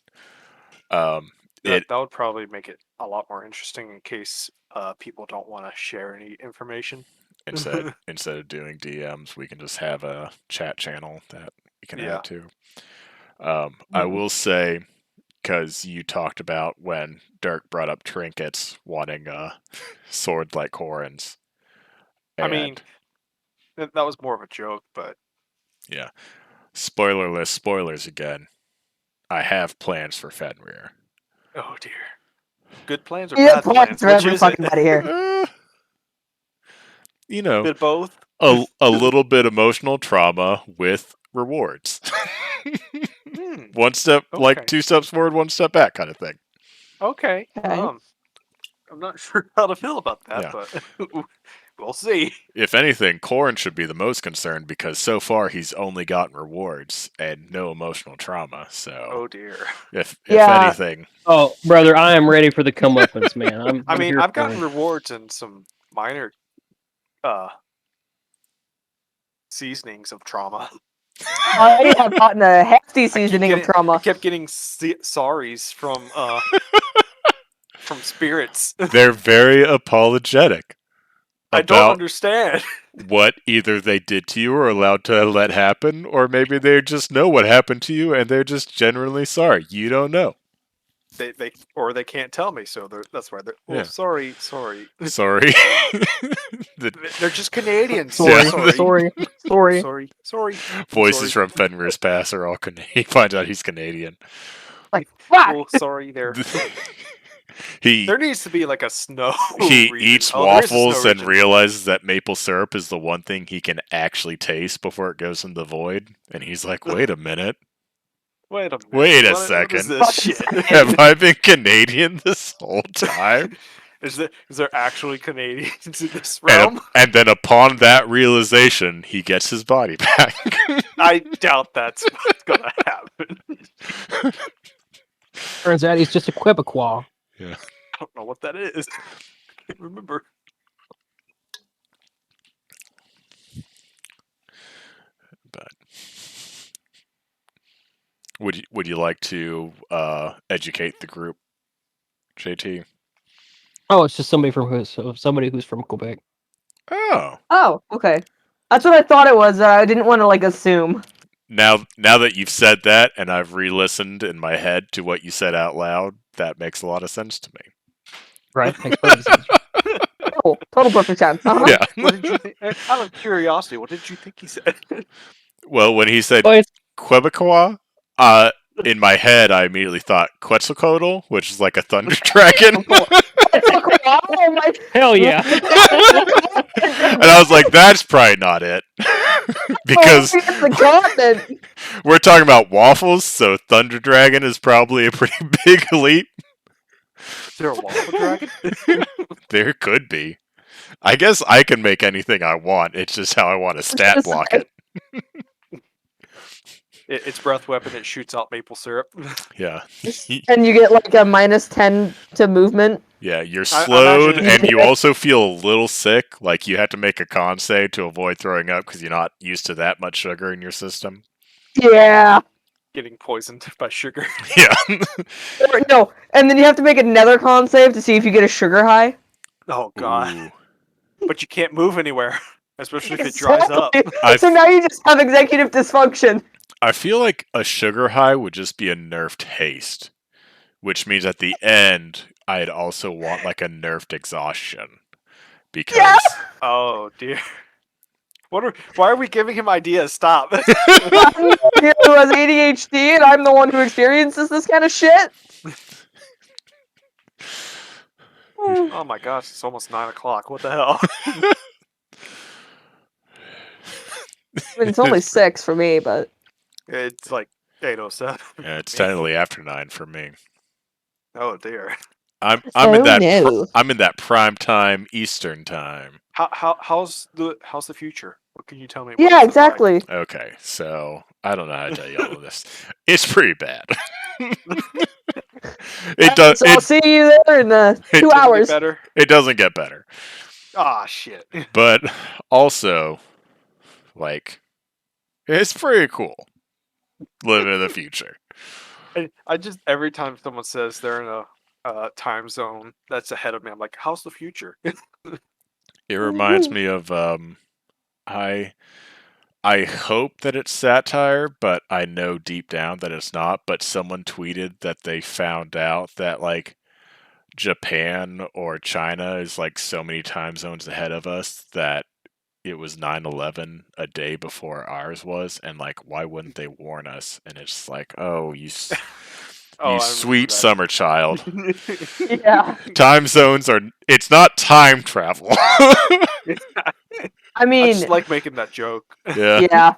Speaker 4: that would probably make it a lot more interesting in case people don't want to share any information.
Speaker 3: instead of doing DMs, we can just have a chat channel that we can
Speaker 4: Yeah.
Speaker 3: add to. I will say, because you talked about when Dirk brought up trinkets wanting a sword like Corin's.
Speaker 4: I mean, that was more of a joke, but
Speaker 3: yeah. Spoiler list, spoilers again. I have plans for Fenrir.
Speaker 4: oh dear. Good plans or
Speaker 1: Yeah,
Speaker 4: bad plans?
Speaker 1: for
Speaker 4: Which
Speaker 1: every
Speaker 4: is it?
Speaker 1: fucking body here.
Speaker 3: You know,
Speaker 4: Bit both.
Speaker 3: a little bit emotional trauma with rewards. One step, like
Speaker 4: Okay.
Speaker 3: 2 steps forward, 1 step back, kind of thing.
Speaker 4: Okay.
Speaker 1: Okay.
Speaker 4: I'm not sure how to feel about that,
Speaker 3: Yeah.
Speaker 4: but we'll see.
Speaker 3: If anything, Corin should be the most concerned because so far he's only gotten rewards and no emotional trauma. So,
Speaker 4: Oh dear.
Speaker 3: if
Speaker 1: Yeah.
Speaker 3: anything,
Speaker 2: Oh, brother, I am ready for the comeuppance, man.
Speaker 4: I mean,
Speaker 2: here
Speaker 4: I've
Speaker 2: for
Speaker 4: gotten
Speaker 2: it.
Speaker 4: rewards and some minor seasonings of trauma.
Speaker 1: I have gotten a hefty
Speaker 4: I keep
Speaker 1: seasoning of
Speaker 4: getting- I
Speaker 1: trauma.
Speaker 4: kept getting sorries from spirits.
Speaker 3: they're very apologetic
Speaker 4: I don't
Speaker 3: about
Speaker 4: understand.
Speaker 3: what either they did to you or allowed to let happen, or maybe they just know what happened to you and they're just genuinely sorry. You don't know.
Speaker 4: they can't tell me, so that's why they're. Oh,
Speaker 3: Yeah.
Speaker 4: sorry.
Speaker 3: Sorry.
Speaker 4: They're just Canadians.
Speaker 1: Sorry,
Speaker 3: Yeah.
Speaker 4: Sorry.
Speaker 3: Voices
Speaker 4: Sorry.
Speaker 3: from Fenrir's past are all He finds out he's Canadian.
Speaker 1: Like, fuck!
Speaker 4: Oh, sorry. There
Speaker 3: he
Speaker 4: needs to be like a snow.
Speaker 3: he
Speaker 4: region.
Speaker 3: eats
Speaker 4: There is a snow
Speaker 3: waffles and
Speaker 4: region.
Speaker 3: realizes that maple syrup is the one thing he can actually taste before it goes in the void. And he's like, wait a minute.
Speaker 4: Wait a minute.
Speaker 3: Wait a
Speaker 4: What is
Speaker 3: second.
Speaker 4: this
Speaker 1: Fucking
Speaker 4: shit?
Speaker 3: Have I been Canadian this whole time?
Speaker 4: Is there actually Canadians in this
Speaker 3: And,
Speaker 4: realm?
Speaker 3: and then upon that realization, he gets his body back.
Speaker 4: I doubt that's what's gonna happen.
Speaker 2: Turns out he's just a Quebecois.
Speaker 4: I don't know what that is. I can't remember.
Speaker 3: But would you like to educate the group, JT?
Speaker 2: Oh, it's just somebody who's from Quebec.
Speaker 3: Oh,
Speaker 1: Oh, okay. That's what I thought it was. I didn't want to like assume.
Speaker 3: now that you've said that, and I've re-listened in my head to what you said out loud, that makes a lot of sense to me.
Speaker 2: Right? Makes perfect sense.
Speaker 1: Total perfect sense. Uh-huh.
Speaker 3: Yeah.
Speaker 4: What did you think? Out of curiosity, what did you think he said?
Speaker 3: Well, when he said
Speaker 2: Well, it's
Speaker 3: Quebecois, in my head, I immediately thought Quetzalcoatl, which is like a thunder dragon.
Speaker 1: Oh my!
Speaker 2: hell yeah.
Speaker 3: And I was like, that's probably not it. Because
Speaker 1: it's the continent.
Speaker 3: we're talking about waffles, so Thunder Dragon is probably a pretty big leap.
Speaker 4: Is there a waffle dragon?
Speaker 3: There could be. I guess I can make anything I want. It's just how I want to stat block it.
Speaker 4: Its breath weapon. It shoots out maple syrup.
Speaker 3: Yeah.
Speaker 1: And you get like a -10 to movement.
Speaker 3: Yeah, you're
Speaker 4: I
Speaker 3: slowed,
Speaker 4: imagine-
Speaker 3: and you also feel a little sick. Like you have to make a con save to avoid throwing up because you're not used to that much sugar in your system.
Speaker 1: Yeah.
Speaker 4: Getting poisoned by sugar.
Speaker 3: Yeah.
Speaker 1: Or, no, and then you have to make another con save to see if you get a sugar high.
Speaker 4: Oh god!
Speaker 3: Ooh.
Speaker 4: But you can't move anywhere, especially if it dries up.
Speaker 3: I-
Speaker 1: So now you just have executive dysfunction.
Speaker 3: I feel like a sugar high would just be a nerfed haste, which means at the end I'd also want like a nerfed exhaustion because
Speaker 1: Yeah.
Speaker 4: Oh dear. Why are we giving him ideas? Stop.
Speaker 1: I'm the one here who has ADHD, and I'm the one who experiences this kind of shit.
Speaker 4: Oh my gosh, it's almost 9 o'clock. What the hell?
Speaker 1: I mean, it's only 6 for me, but
Speaker 4: It's like 8:07.
Speaker 3: yeah, it's technically after 9 for me.
Speaker 4: Oh dear.
Speaker 3: I'm
Speaker 1: Oh,
Speaker 3: in that
Speaker 1: no.
Speaker 3: I'm in that prime time Eastern time.
Speaker 4: How's the future? What can you tell me? What
Speaker 1: yeah,
Speaker 4: is it
Speaker 1: exactly.
Speaker 3: Okay, so I don't know how to tell you all of this. It's pretty bad. It does.
Speaker 1: So I'll see you there in
Speaker 3: it
Speaker 1: 2
Speaker 3: doesn't
Speaker 4: like?
Speaker 1: hours.
Speaker 4: Better.
Speaker 3: It doesn't get better,
Speaker 4: Ah, shit.
Speaker 3: but also, like, it's pretty cool living in the future.
Speaker 4: I just every time someone says they're in a time zone that's ahead of me, I'm like, how's the future?
Speaker 3: It reminds me of I hope that it's satire, but I know deep down that it's not. But someone tweeted that they found out that like Japan or China is like so many time zones ahead of us that it was 9/11 a day before ours was, and like why wouldn't they warn us? And it's like, oh, you
Speaker 4: Oh, I
Speaker 3: you
Speaker 4: remember
Speaker 3: sweet
Speaker 4: that.
Speaker 3: summer child.
Speaker 1: Yeah.
Speaker 3: Time zones are it's not time travel.
Speaker 1: I
Speaker 4: I
Speaker 1: mean,
Speaker 4: just like making that joke.
Speaker 3: Yeah.
Speaker 1: yeah.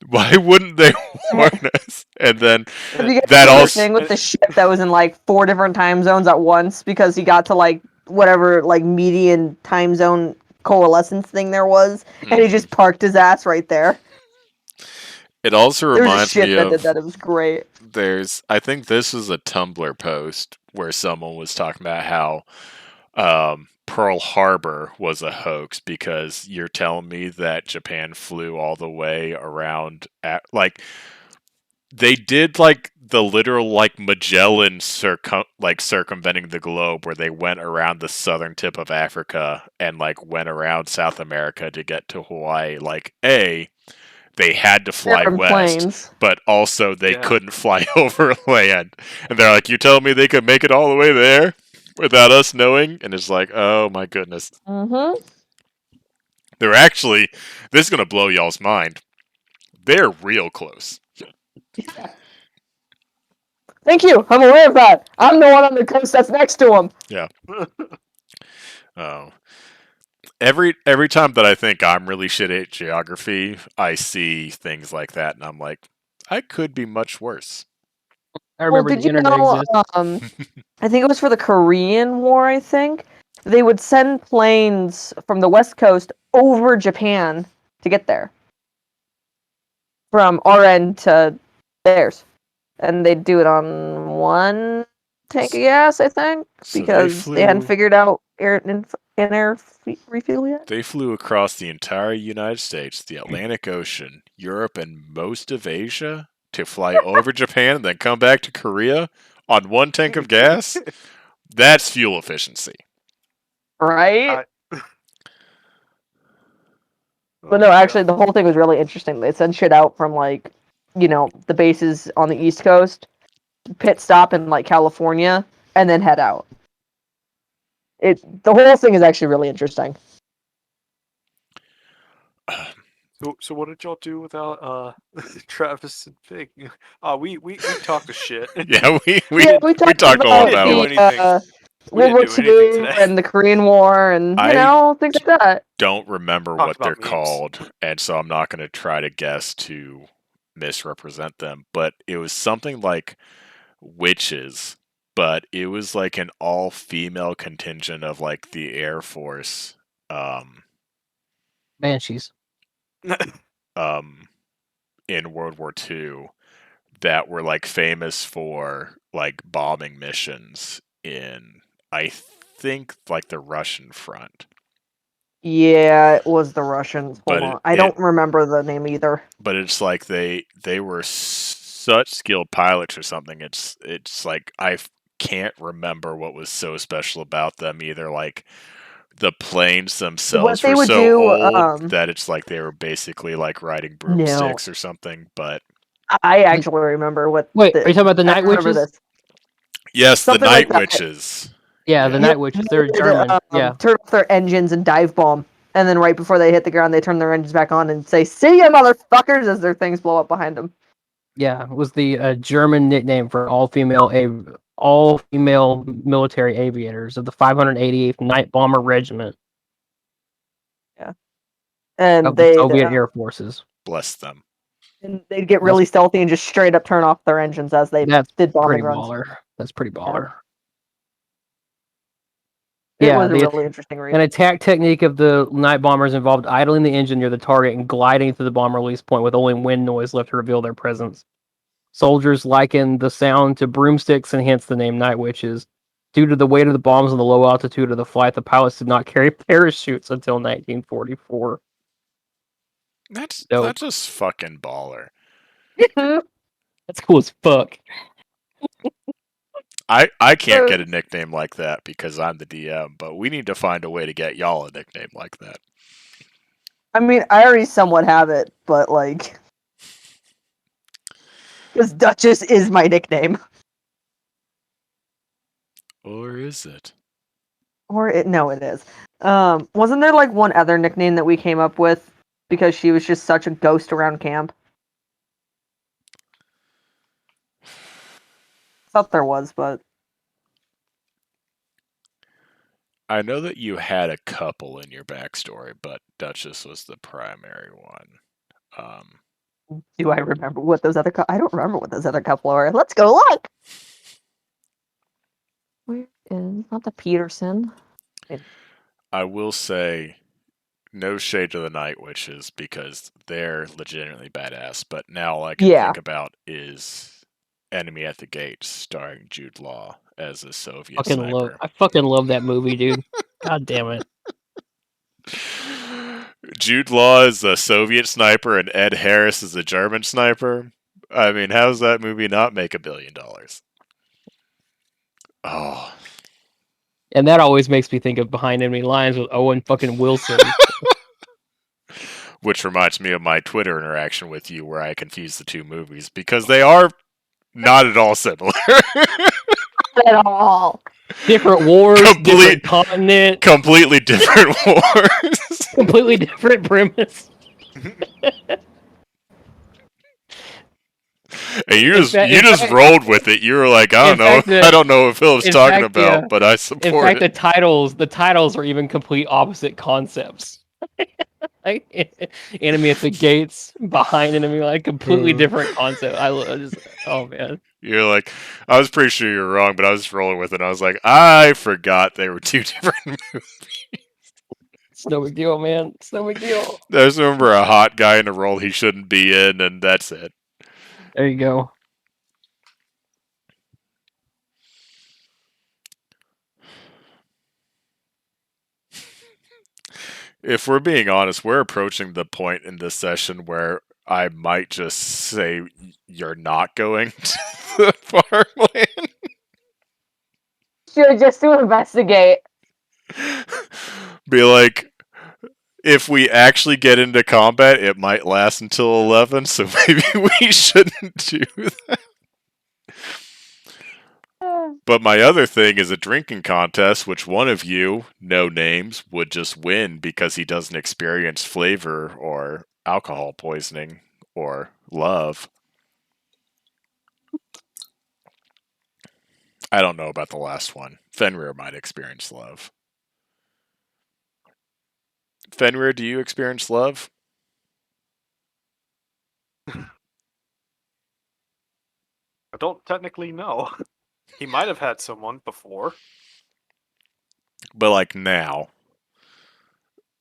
Speaker 3: Why wouldn't they warn us? And then
Speaker 1: Did you get
Speaker 3: that
Speaker 1: the
Speaker 3: also
Speaker 1: thing with the ship that was in like 4 different time zones at once because he got to like whatever like median time zone coalescence thing there was, and he just parked his ass right there.
Speaker 3: It also
Speaker 1: There was a
Speaker 3: reminds
Speaker 1: ship
Speaker 3: me
Speaker 1: that
Speaker 3: of
Speaker 1: did that. It was great.
Speaker 3: I think this is a Tumblr post where someone was talking about how Pearl Harbor was a hoax because you're telling me that Japan flew all the way around like they did like the literal like Magellan circumventing the globe where they went around the southern tip of Africa and like went around South America to get to Hawaii. Like they had to fly
Speaker 1: They're in
Speaker 3: west,
Speaker 1: planes.
Speaker 3: but also they
Speaker 4: Yeah.
Speaker 3: couldn't fly over land. And they're like, "You telling me they could make it all the way there without us knowing?" And it's like, "Oh my goodness."
Speaker 1: Mm-hmm.
Speaker 3: They're actually, this is going to blow y'all's mind. They're real close.
Speaker 1: Yeah. Thank you. I'm aware of that. I'm the one on the coast that's next to him.
Speaker 3: Yeah. Oh. Every time that I think I'm really shit at geography, I see things like that, and I'm like, I could be much worse.
Speaker 2: I
Speaker 1: Well,
Speaker 2: remember
Speaker 1: did
Speaker 2: the
Speaker 1: you
Speaker 2: internet
Speaker 1: know?
Speaker 2: exists.
Speaker 1: I think it was for the Korean War. I think they would send planes from the West Coast over Japan to get there, from our end to theirs, and they'd do it on one tank of gas, I think,
Speaker 3: So
Speaker 1: because they hadn't figured out air refuel yet.
Speaker 3: They flew across the entire United States, the Atlantic Ocean, Europe, and most of Asia to fly over Japan and then come back to Korea on one tank of gas. That's fuel efficiency.
Speaker 1: Right?
Speaker 4: I-
Speaker 1: But
Speaker 4: Oh
Speaker 1: no,
Speaker 4: my
Speaker 1: actually,
Speaker 4: God.
Speaker 1: the whole thing was really interesting. They sent shit out from like, the bases on the East Coast, pit stop in like California, and then head out. The whole thing is actually really interesting.
Speaker 4: So what did y'all do without Travis and Fig? We talked a shit.
Speaker 3: Yeah, we
Speaker 1: Yeah, we
Speaker 3: we
Speaker 1: talked
Speaker 3: talked a lot
Speaker 1: about
Speaker 3: about
Speaker 4: do
Speaker 3: what.
Speaker 1: the
Speaker 4: anything. We
Speaker 1: World War
Speaker 4: didn't do anything
Speaker 1: II
Speaker 4: today.
Speaker 1: and the Korean War and
Speaker 3: I
Speaker 1: things like that.
Speaker 3: don't remember
Speaker 4: Talked
Speaker 3: what they're
Speaker 4: about memes.
Speaker 3: called, and so I'm not going to try to guess to misrepresent them. But it was something like witches, but it was like an all-female contingent of like the Air Force, um,
Speaker 2: Banshees.
Speaker 3: um, in World War II that were like famous for like bombing missions in, I think, like the Russian front.
Speaker 1: Yeah, it was the Russians. Hold
Speaker 3: But
Speaker 1: on. I don't remember the name either.
Speaker 3: but it's like they were such skilled pilots or something. It's like can't remember what was so special about them either. Like the planes
Speaker 1: What
Speaker 3: themselves
Speaker 1: they
Speaker 3: were
Speaker 1: would
Speaker 3: so
Speaker 1: do,
Speaker 3: old that it's like they were basically like riding
Speaker 1: no.
Speaker 3: broomsticks or something. But
Speaker 1: I actually remember what
Speaker 2: Wait, are you talking about the
Speaker 1: I
Speaker 2: Night
Speaker 1: remember
Speaker 2: Witches?
Speaker 1: this.
Speaker 3: yes, the
Speaker 1: Something like
Speaker 3: Night
Speaker 1: that.
Speaker 3: Witches.
Speaker 2: Yeah, the
Speaker 3: Yeah.
Speaker 2: Night Witches. They're
Speaker 1: They would,
Speaker 2: German. Yeah.
Speaker 1: turn off their engines and dive bomb. And then right before they hit the ground, they turn their engines back on and say, "See ya, motherfuckers!" as their things blow up behind them.
Speaker 2: Yeah, it was the German nickname for all female military aviators of the 588th Night Bomber Regiment
Speaker 1: And
Speaker 2: of the Soviet Air Forces.
Speaker 3: Bless them.
Speaker 1: and they'd get really stealthy and just straight up turn off their engines as they
Speaker 2: That's
Speaker 1: did bombing
Speaker 2: pretty
Speaker 1: runs.
Speaker 2: baller. That's pretty baller.
Speaker 1: It
Speaker 2: Yeah,
Speaker 1: was a
Speaker 2: the
Speaker 1: really interesting read.
Speaker 2: an attack technique of the night bombers involved idling the engine near the target and gliding to the bomb release point with only wind noise left to reveal their presence. Soldiers likened the sound to broomsticks and hence the name Night Witches. Due to the weight of the bombs and the low altitude of the flight, the pilots did not carry parachutes until 1944.
Speaker 3: That's
Speaker 2: Dope.
Speaker 3: just fucking baller.
Speaker 2: That's cool as fuck.
Speaker 3: I can't get a nickname like that because I'm the DM, but we need to find a way to get y'all a nickname like that.
Speaker 1: I mean, I already somewhat have it, but like, because Duchess is my nickname.
Speaker 3: Or is it?
Speaker 1: No, it is. Wasn't there like one other nickname that we came up with because she was just such a ghost around camp? Thought there was, but
Speaker 3: I know that you had a couple in your backstory, but Duchess was the primary one.
Speaker 1: do I remember what those other? I don't remember what those other couple were. Let's go look. Where is not the Peterson?
Speaker 3: I will say, no shade to the Night Witches because they're legitimately badass. But now all I can
Speaker 1: Yeah.
Speaker 3: think about is Enemy at the Gates, starring Jude Law as a Soviet sniper.
Speaker 2: I fucking love that movie, dude. God damn it.
Speaker 3: Jude Law is a Soviet sniper and Ed Harris is a German sniper. I mean, how does that movie not make $1 billion? Oh,
Speaker 2: And that always makes me think of Behind Enemy Lines with Owen fucking Wilson.
Speaker 3: Which reminds me of my Twitter interaction with you where I confused the two movies because they are not at all similar.
Speaker 1: At all.
Speaker 2: Different wars, different continent,
Speaker 3: Completely different wars.
Speaker 2: completely different premise.
Speaker 3: And you
Speaker 2: In
Speaker 3: just
Speaker 2: fact-
Speaker 3: you
Speaker 2: in
Speaker 3: just
Speaker 2: fact-
Speaker 3: rolled with it. You were like, I
Speaker 2: in
Speaker 3: don't know.
Speaker 2: fact, the-
Speaker 3: I don't know what Philip's
Speaker 2: in
Speaker 3: talking
Speaker 2: fact,
Speaker 3: about,
Speaker 2: yeah.
Speaker 3: but I
Speaker 2: In
Speaker 3: support
Speaker 2: fact,
Speaker 3: it.
Speaker 2: the titles are even complete opposite concepts. Like enemy at the gates, behind enemy, like completely different concept. Oh man,
Speaker 3: You're like, I was pretty sure you were wrong, but I was just rolling with it. I was like, I forgot they were two different movies.
Speaker 2: it's no big deal, man. It's no big deal.
Speaker 3: I just remember a hot guy in a role he shouldn't be in, and that's it.
Speaker 2: There you go.
Speaker 3: If we're being honest, we're approaching the point in this session where I might just say you're not going to the farmland.
Speaker 1: Sure, just to investigate.
Speaker 3: Be like, if we actually get into combat, it might last until 11, so maybe we shouldn't do that. But my other thing is a drinking contest, which one of you, no names, would just win because he doesn't experience flavor or alcohol poisoning or love. I don't know about the last one. Fenrir might experience love. Fenrir, do you experience love?
Speaker 4: I don't technically know. He might have had someone before.
Speaker 3: But like now,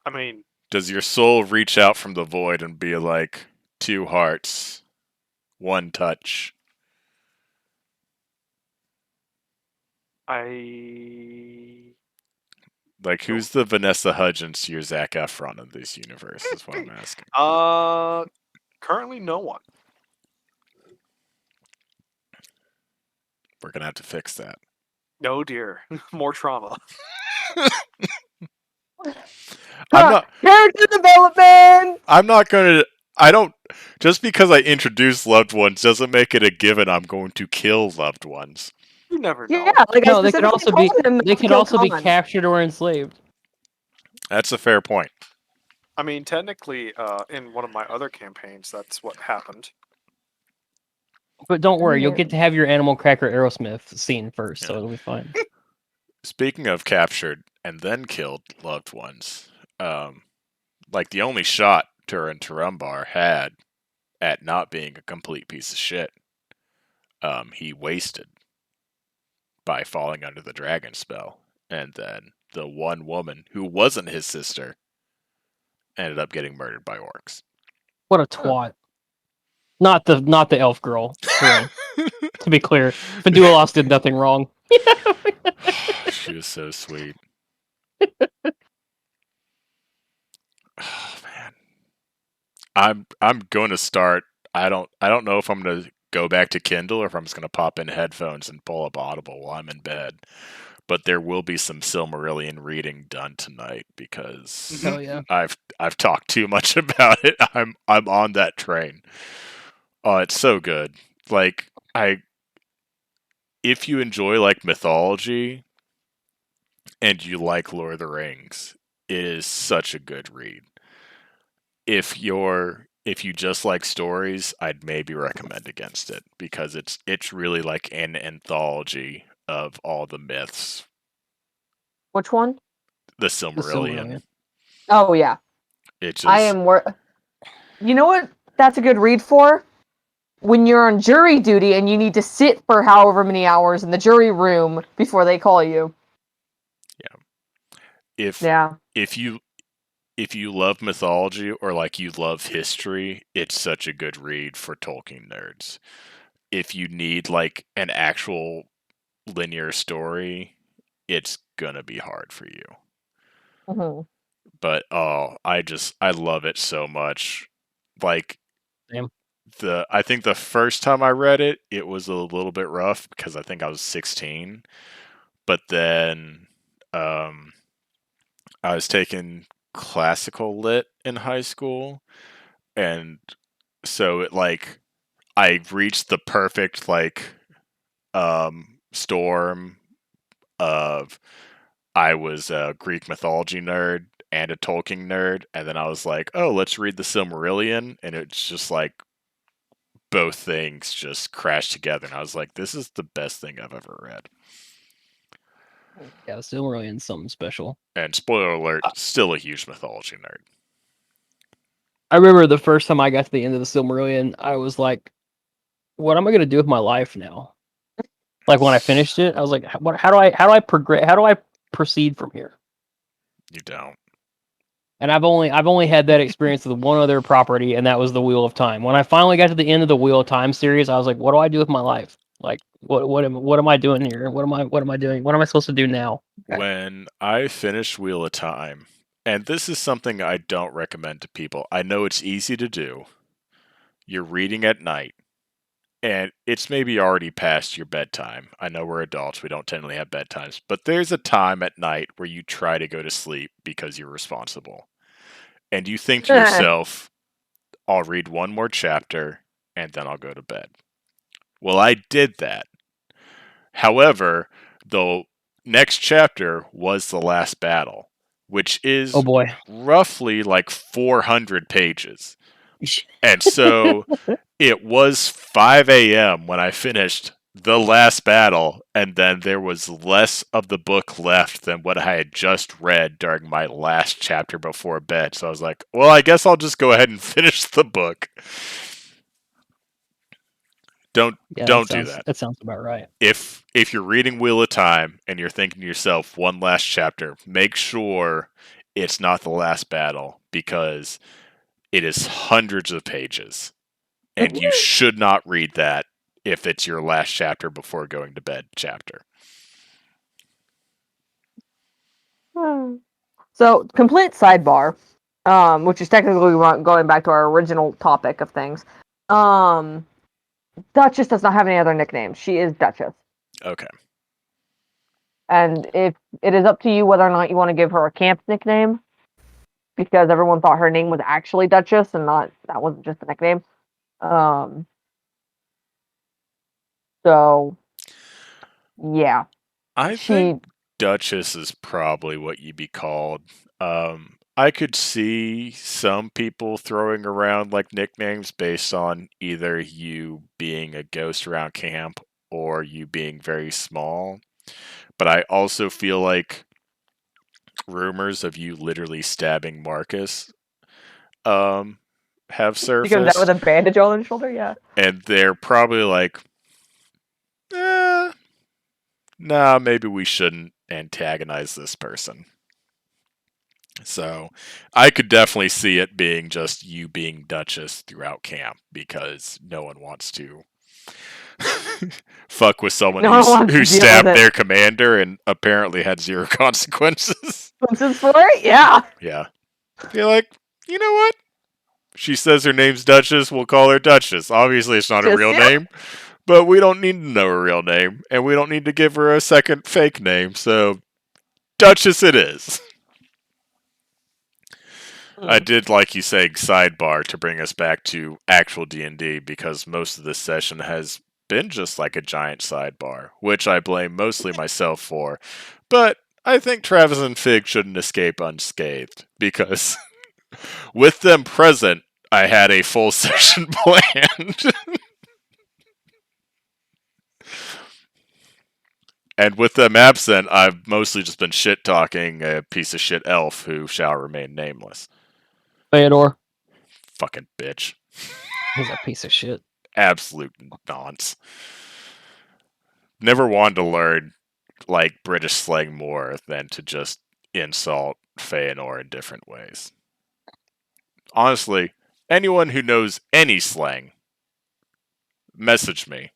Speaker 4: I mean,
Speaker 3: does your soul reach out from the void and be like, two hearts, one touch? Like, who's the Vanessa Hudgens to your Zac Efron in this universe, is what I'm asking.
Speaker 4: Currently no one.
Speaker 3: We're gonna have to fix that.
Speaker 4: No dear. More trauma.
Speaker 3: I'm not.
Speaker 1: Character development.
Speaker 3: I'm not gonna. I don't. Just because I introduce loved ones doesn't make it a given. I'm going to kill loved ones.
Speaker 4: You never know.
Speaker 1: Yeah, like
Speaker 2: No,
Speaker 1: I
Speaker 2: they could
Speaker 1: specifically
Speaker 2: also be.
Speaker 1: told him
Speaker 2: They
Speaker 1: not to
Speaker 2: could
Speaker 1: kill
Speaker 2: also be
Speaker 1: Khan.
Speaker 2: captured or enslaved.
Speaker 3: That's a fair point.
Speaker 4: I mean, technically, in one of my other campaigns, that's what happened.
Speaker 2: But don't worry, you'll
Speaker 1: Yeah.
Speaker 2: get to have your animal cracker Aerosmith scene first, so
Speaker 3: Yeah.
Speaker 2: it'll be fine.
Speaker 3: Speaking of captured and then killed loved ones, like the only shot Turin Turumbar had at not being a complete piece of shit, he wasted by falling under the dragon spell, and then the one woman who wasn't his sister ended up getting murdered by orcs.
Speaker 2: What a twat! Not the elf girl. Turin. To be clear, Fidulos did nothing wrong.
Speaker 3: She was so sweet. Oh man, I'm going to start. I don't know if I'm going to go back to Kindle or if I'm just going to pop in headphones and pull up Audible while I'm in bed. But there will be some Silmarillion reading done tonight because
Speaker 2: Hell yeah!
Speaker 3: I've talked too much about it. I'm on that train. Oh, it's so good. Like if you enjoy like mythology and you like Lord of the Rings, it is such a good read. If you just like stories, I'd maybe recommend against it because it's really like an anthology of all the myths.
Speaker 1: Which one?
Speaker 3: The
Speaker 2: The
Speaker 3: Silmarillion.
Speaker 2: Silmarillion.
Speaker 1: Oh yeah,
Speaker 3: It just
Speaker 1: I am. You know what? That's a good read for when you're on jury duty and you need to sit for however many hours in the jury room before they call you.
Speaker 3: if
Speaker 1: Yeah.
Speaker 3: if you love mythology or like you love history, it's such a good read for Tolkien nerds. If you need like an actual linear story, it's gonna be hard for you.
Speaker 1: hmm
Speaker 3: But oh, I love it so much. Like
Speaker 2: Damn.
Speaker 3: I think the first time I read it, it was a little bit rough because I think I was 16. But then I was taking classical lit in high school, and so it like I reached the perfect storm of I was a Greek mythology nerd and a Tolkien nerd, and then I was like, oh, let's read the Silmarillion, and it's just like both things just crashed together, and I was like, this is the best thing I've ever read.
Speaker 2: Yeah, Silmarillion's something special.
Speaker 3: And spoiler alert, still a huge mythology nerd.
Speaker 2: I remember the first time I got to the end of the Silmarillion, I was like, "What am I gonna do with my life now?" Like when I finished it, I was like, "What? How do I progress? How do I proceed from here?"
Speaker 3: You don't.
Speaker 2: And I've only had that experience with one other property, and that was the Wheel of Time. When I finally got to the end of the Wheel of Time series, I was like, "What do I do with my life? Like, what am I doing here? What am I doing? What am I supposed to do now?"
Speaker 3: When I finished Wheel of Time, and this is something I don't recommend to people. I know it's easy to do. You're reading at night, and it's maybe already past your bedtime. I know we're adults, we don't technically have bedtimes, but there's a time at night where you try to go to sleep because you're responsible. And you think to yourself, I'll read one more chapter and then I'll go to bed. Well, I did that. However, the next chapter was the last battle, which
Speaker 2: Oh
Speaker 3: is
Speaker 2: boy.
Speaker 3: roughly like 400 pages. And so it was 5 a.m. when I finished the last battle, and then there was less of the book left than what I had just read during my last chapter before bed. So I was like, well, I guess I'll just go ahead and finish the book. Don't
Speaker 2: Yeah,
Speaker 3: don't do that.
Speaker 2: that sounds about right.
Speaker 3: If you're reading Wheel of Time and you're thinking to yourself, one last chapter, make sure it's not the last battle, because it is hundreds of pages. And you should not read that if it's your last chapter before going to bed chapter.
Speaker 1: So, complete sidebar, which is technically going back to our original topic of things. Duchess does not have any other nicknames. She is Duchess.
Speaker 3: Okay.
Speaker 1: And if it is up to you whether or not you want to give her a camp nickname, because everyone thought her name was actually Duchess and not that wasn't just a nickname. So yeah,
Speaker 3: I
Speaker 1: she
Speaker 3: think Duchess is probably what you'd be called. I could see some people throwing around like nicknames based on either you being a ghost around camp or you being very small. But I also feel like rumors of you literally stabbing Marcus have
Speaker 1: she comes out with
Speaker 3: surfaced,
Speaker 1: a bandage on her shoulder. Yeah,
Speaker 3: and they're probably like, nah, maybe we shouldn't antagonize this person. So I could definitely see it being just you being Duchess throughout camp, because no one wants to fuck with someone
Speaker 1: no one wants
Speaker 3: who
Speaker 1: to deal
Speaker 3: stabbed
Speaker 1: with
Speaker 3: their
Speaker 1: it.
Speaker 3: commander and apparently had zero consequences.
Speaker 1: Consequences for it? Yeah.
Speaker 3: Yeah. You're like, you know what? She says her name's Duchess, we'll call her Duchess. Obviously, it's not a real
Speaker 1: Yeah.
Speaker 3: name, but we don't need to know her real name, and we don't need to give her a second fake name, so Duchess it is. I did like you saying sidebar to bring us back to actual D&D, because most of this session has been just like a giant sidebar, which I blame mostly myself for. But I think Travis and Fig shouldn't escape unscathed, because with them present, I had a full session planned. And with them absent, I've mostly just been shit talking a piece of shit elf who shall remain nameless.
Speaker 2: Theodore,
Speaker 3: Fucking bitch.
Speaker 2: he's a piece of shit.
Speaker 3: Absolute nonce. Never wanted to learn like British slang more than to just insult Feanor in different ways. Honestly, anyone who knows any slang, message me,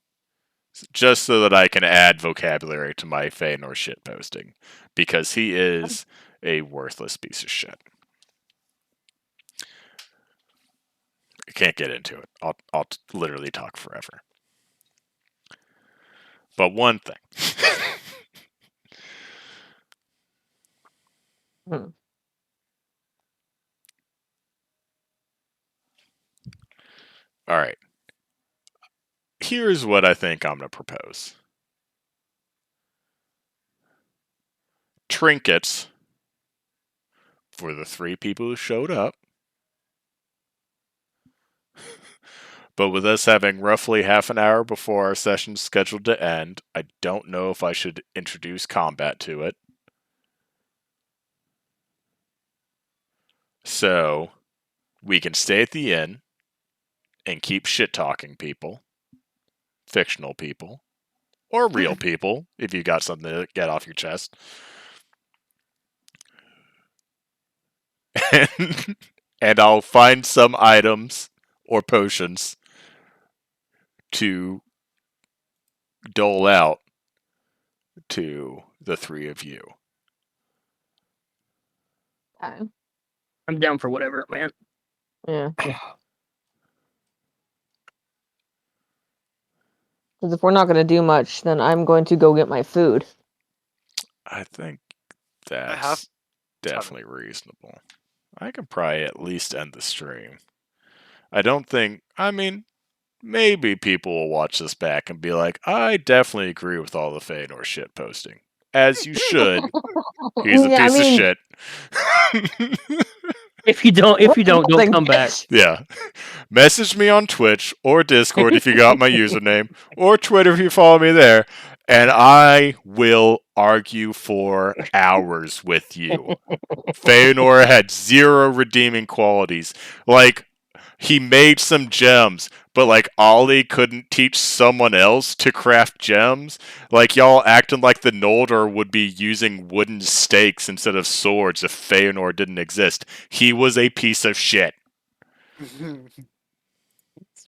Speaker 3: just so that I can add vocabulary to my Feanor shit posting, because he is a worthless piece of shit. I can't get into it. I'll literally talk forever. But one thing. All right. Here's what I think I'm going to propose. Trinkets for the 3 people who showed up. But with us having roughly half an hour before our session's scheduled to end, I don't know if I should introduce combat to it. So, we can stay at the inn and keep shit-talking people. Fictional people. Or real people, if you got something to get off your chest. And I'll find some items or potions to dole out to the 3 of you.
Speaker 1: Okay.
Speaker 2: I'm down for whatever, man.
Speaker 1: Yeah. Because if we're not going to do much, then I'm going to go get my food.
Speaker 3: I think
Speaker 4: have
Speaker 3: that's definitely reasonable. I can probably at least end the stream. I don't think, I mean, maybe people will watch this back and be like, I definitely agree with all the Feanor shit posting. As you should. He's a
Speaker 1: Yeah,
Speaker 3: piece of shit.
Speaker 2: If you don't, don't come back.
Speaker 3: Yeah. Message me on Twitch or Discord if you got my username, or Twitter if you follow me there, and I will argue for hours with you. Feanor had 0 redeeming qualities. Like, he made some gems, but like Ollie couldn't teach someone else to craft gems. Like, y'all acting like the Noldor would be using wooden stakes instead of swords if Feanor didn't exist. He was a piece of shit.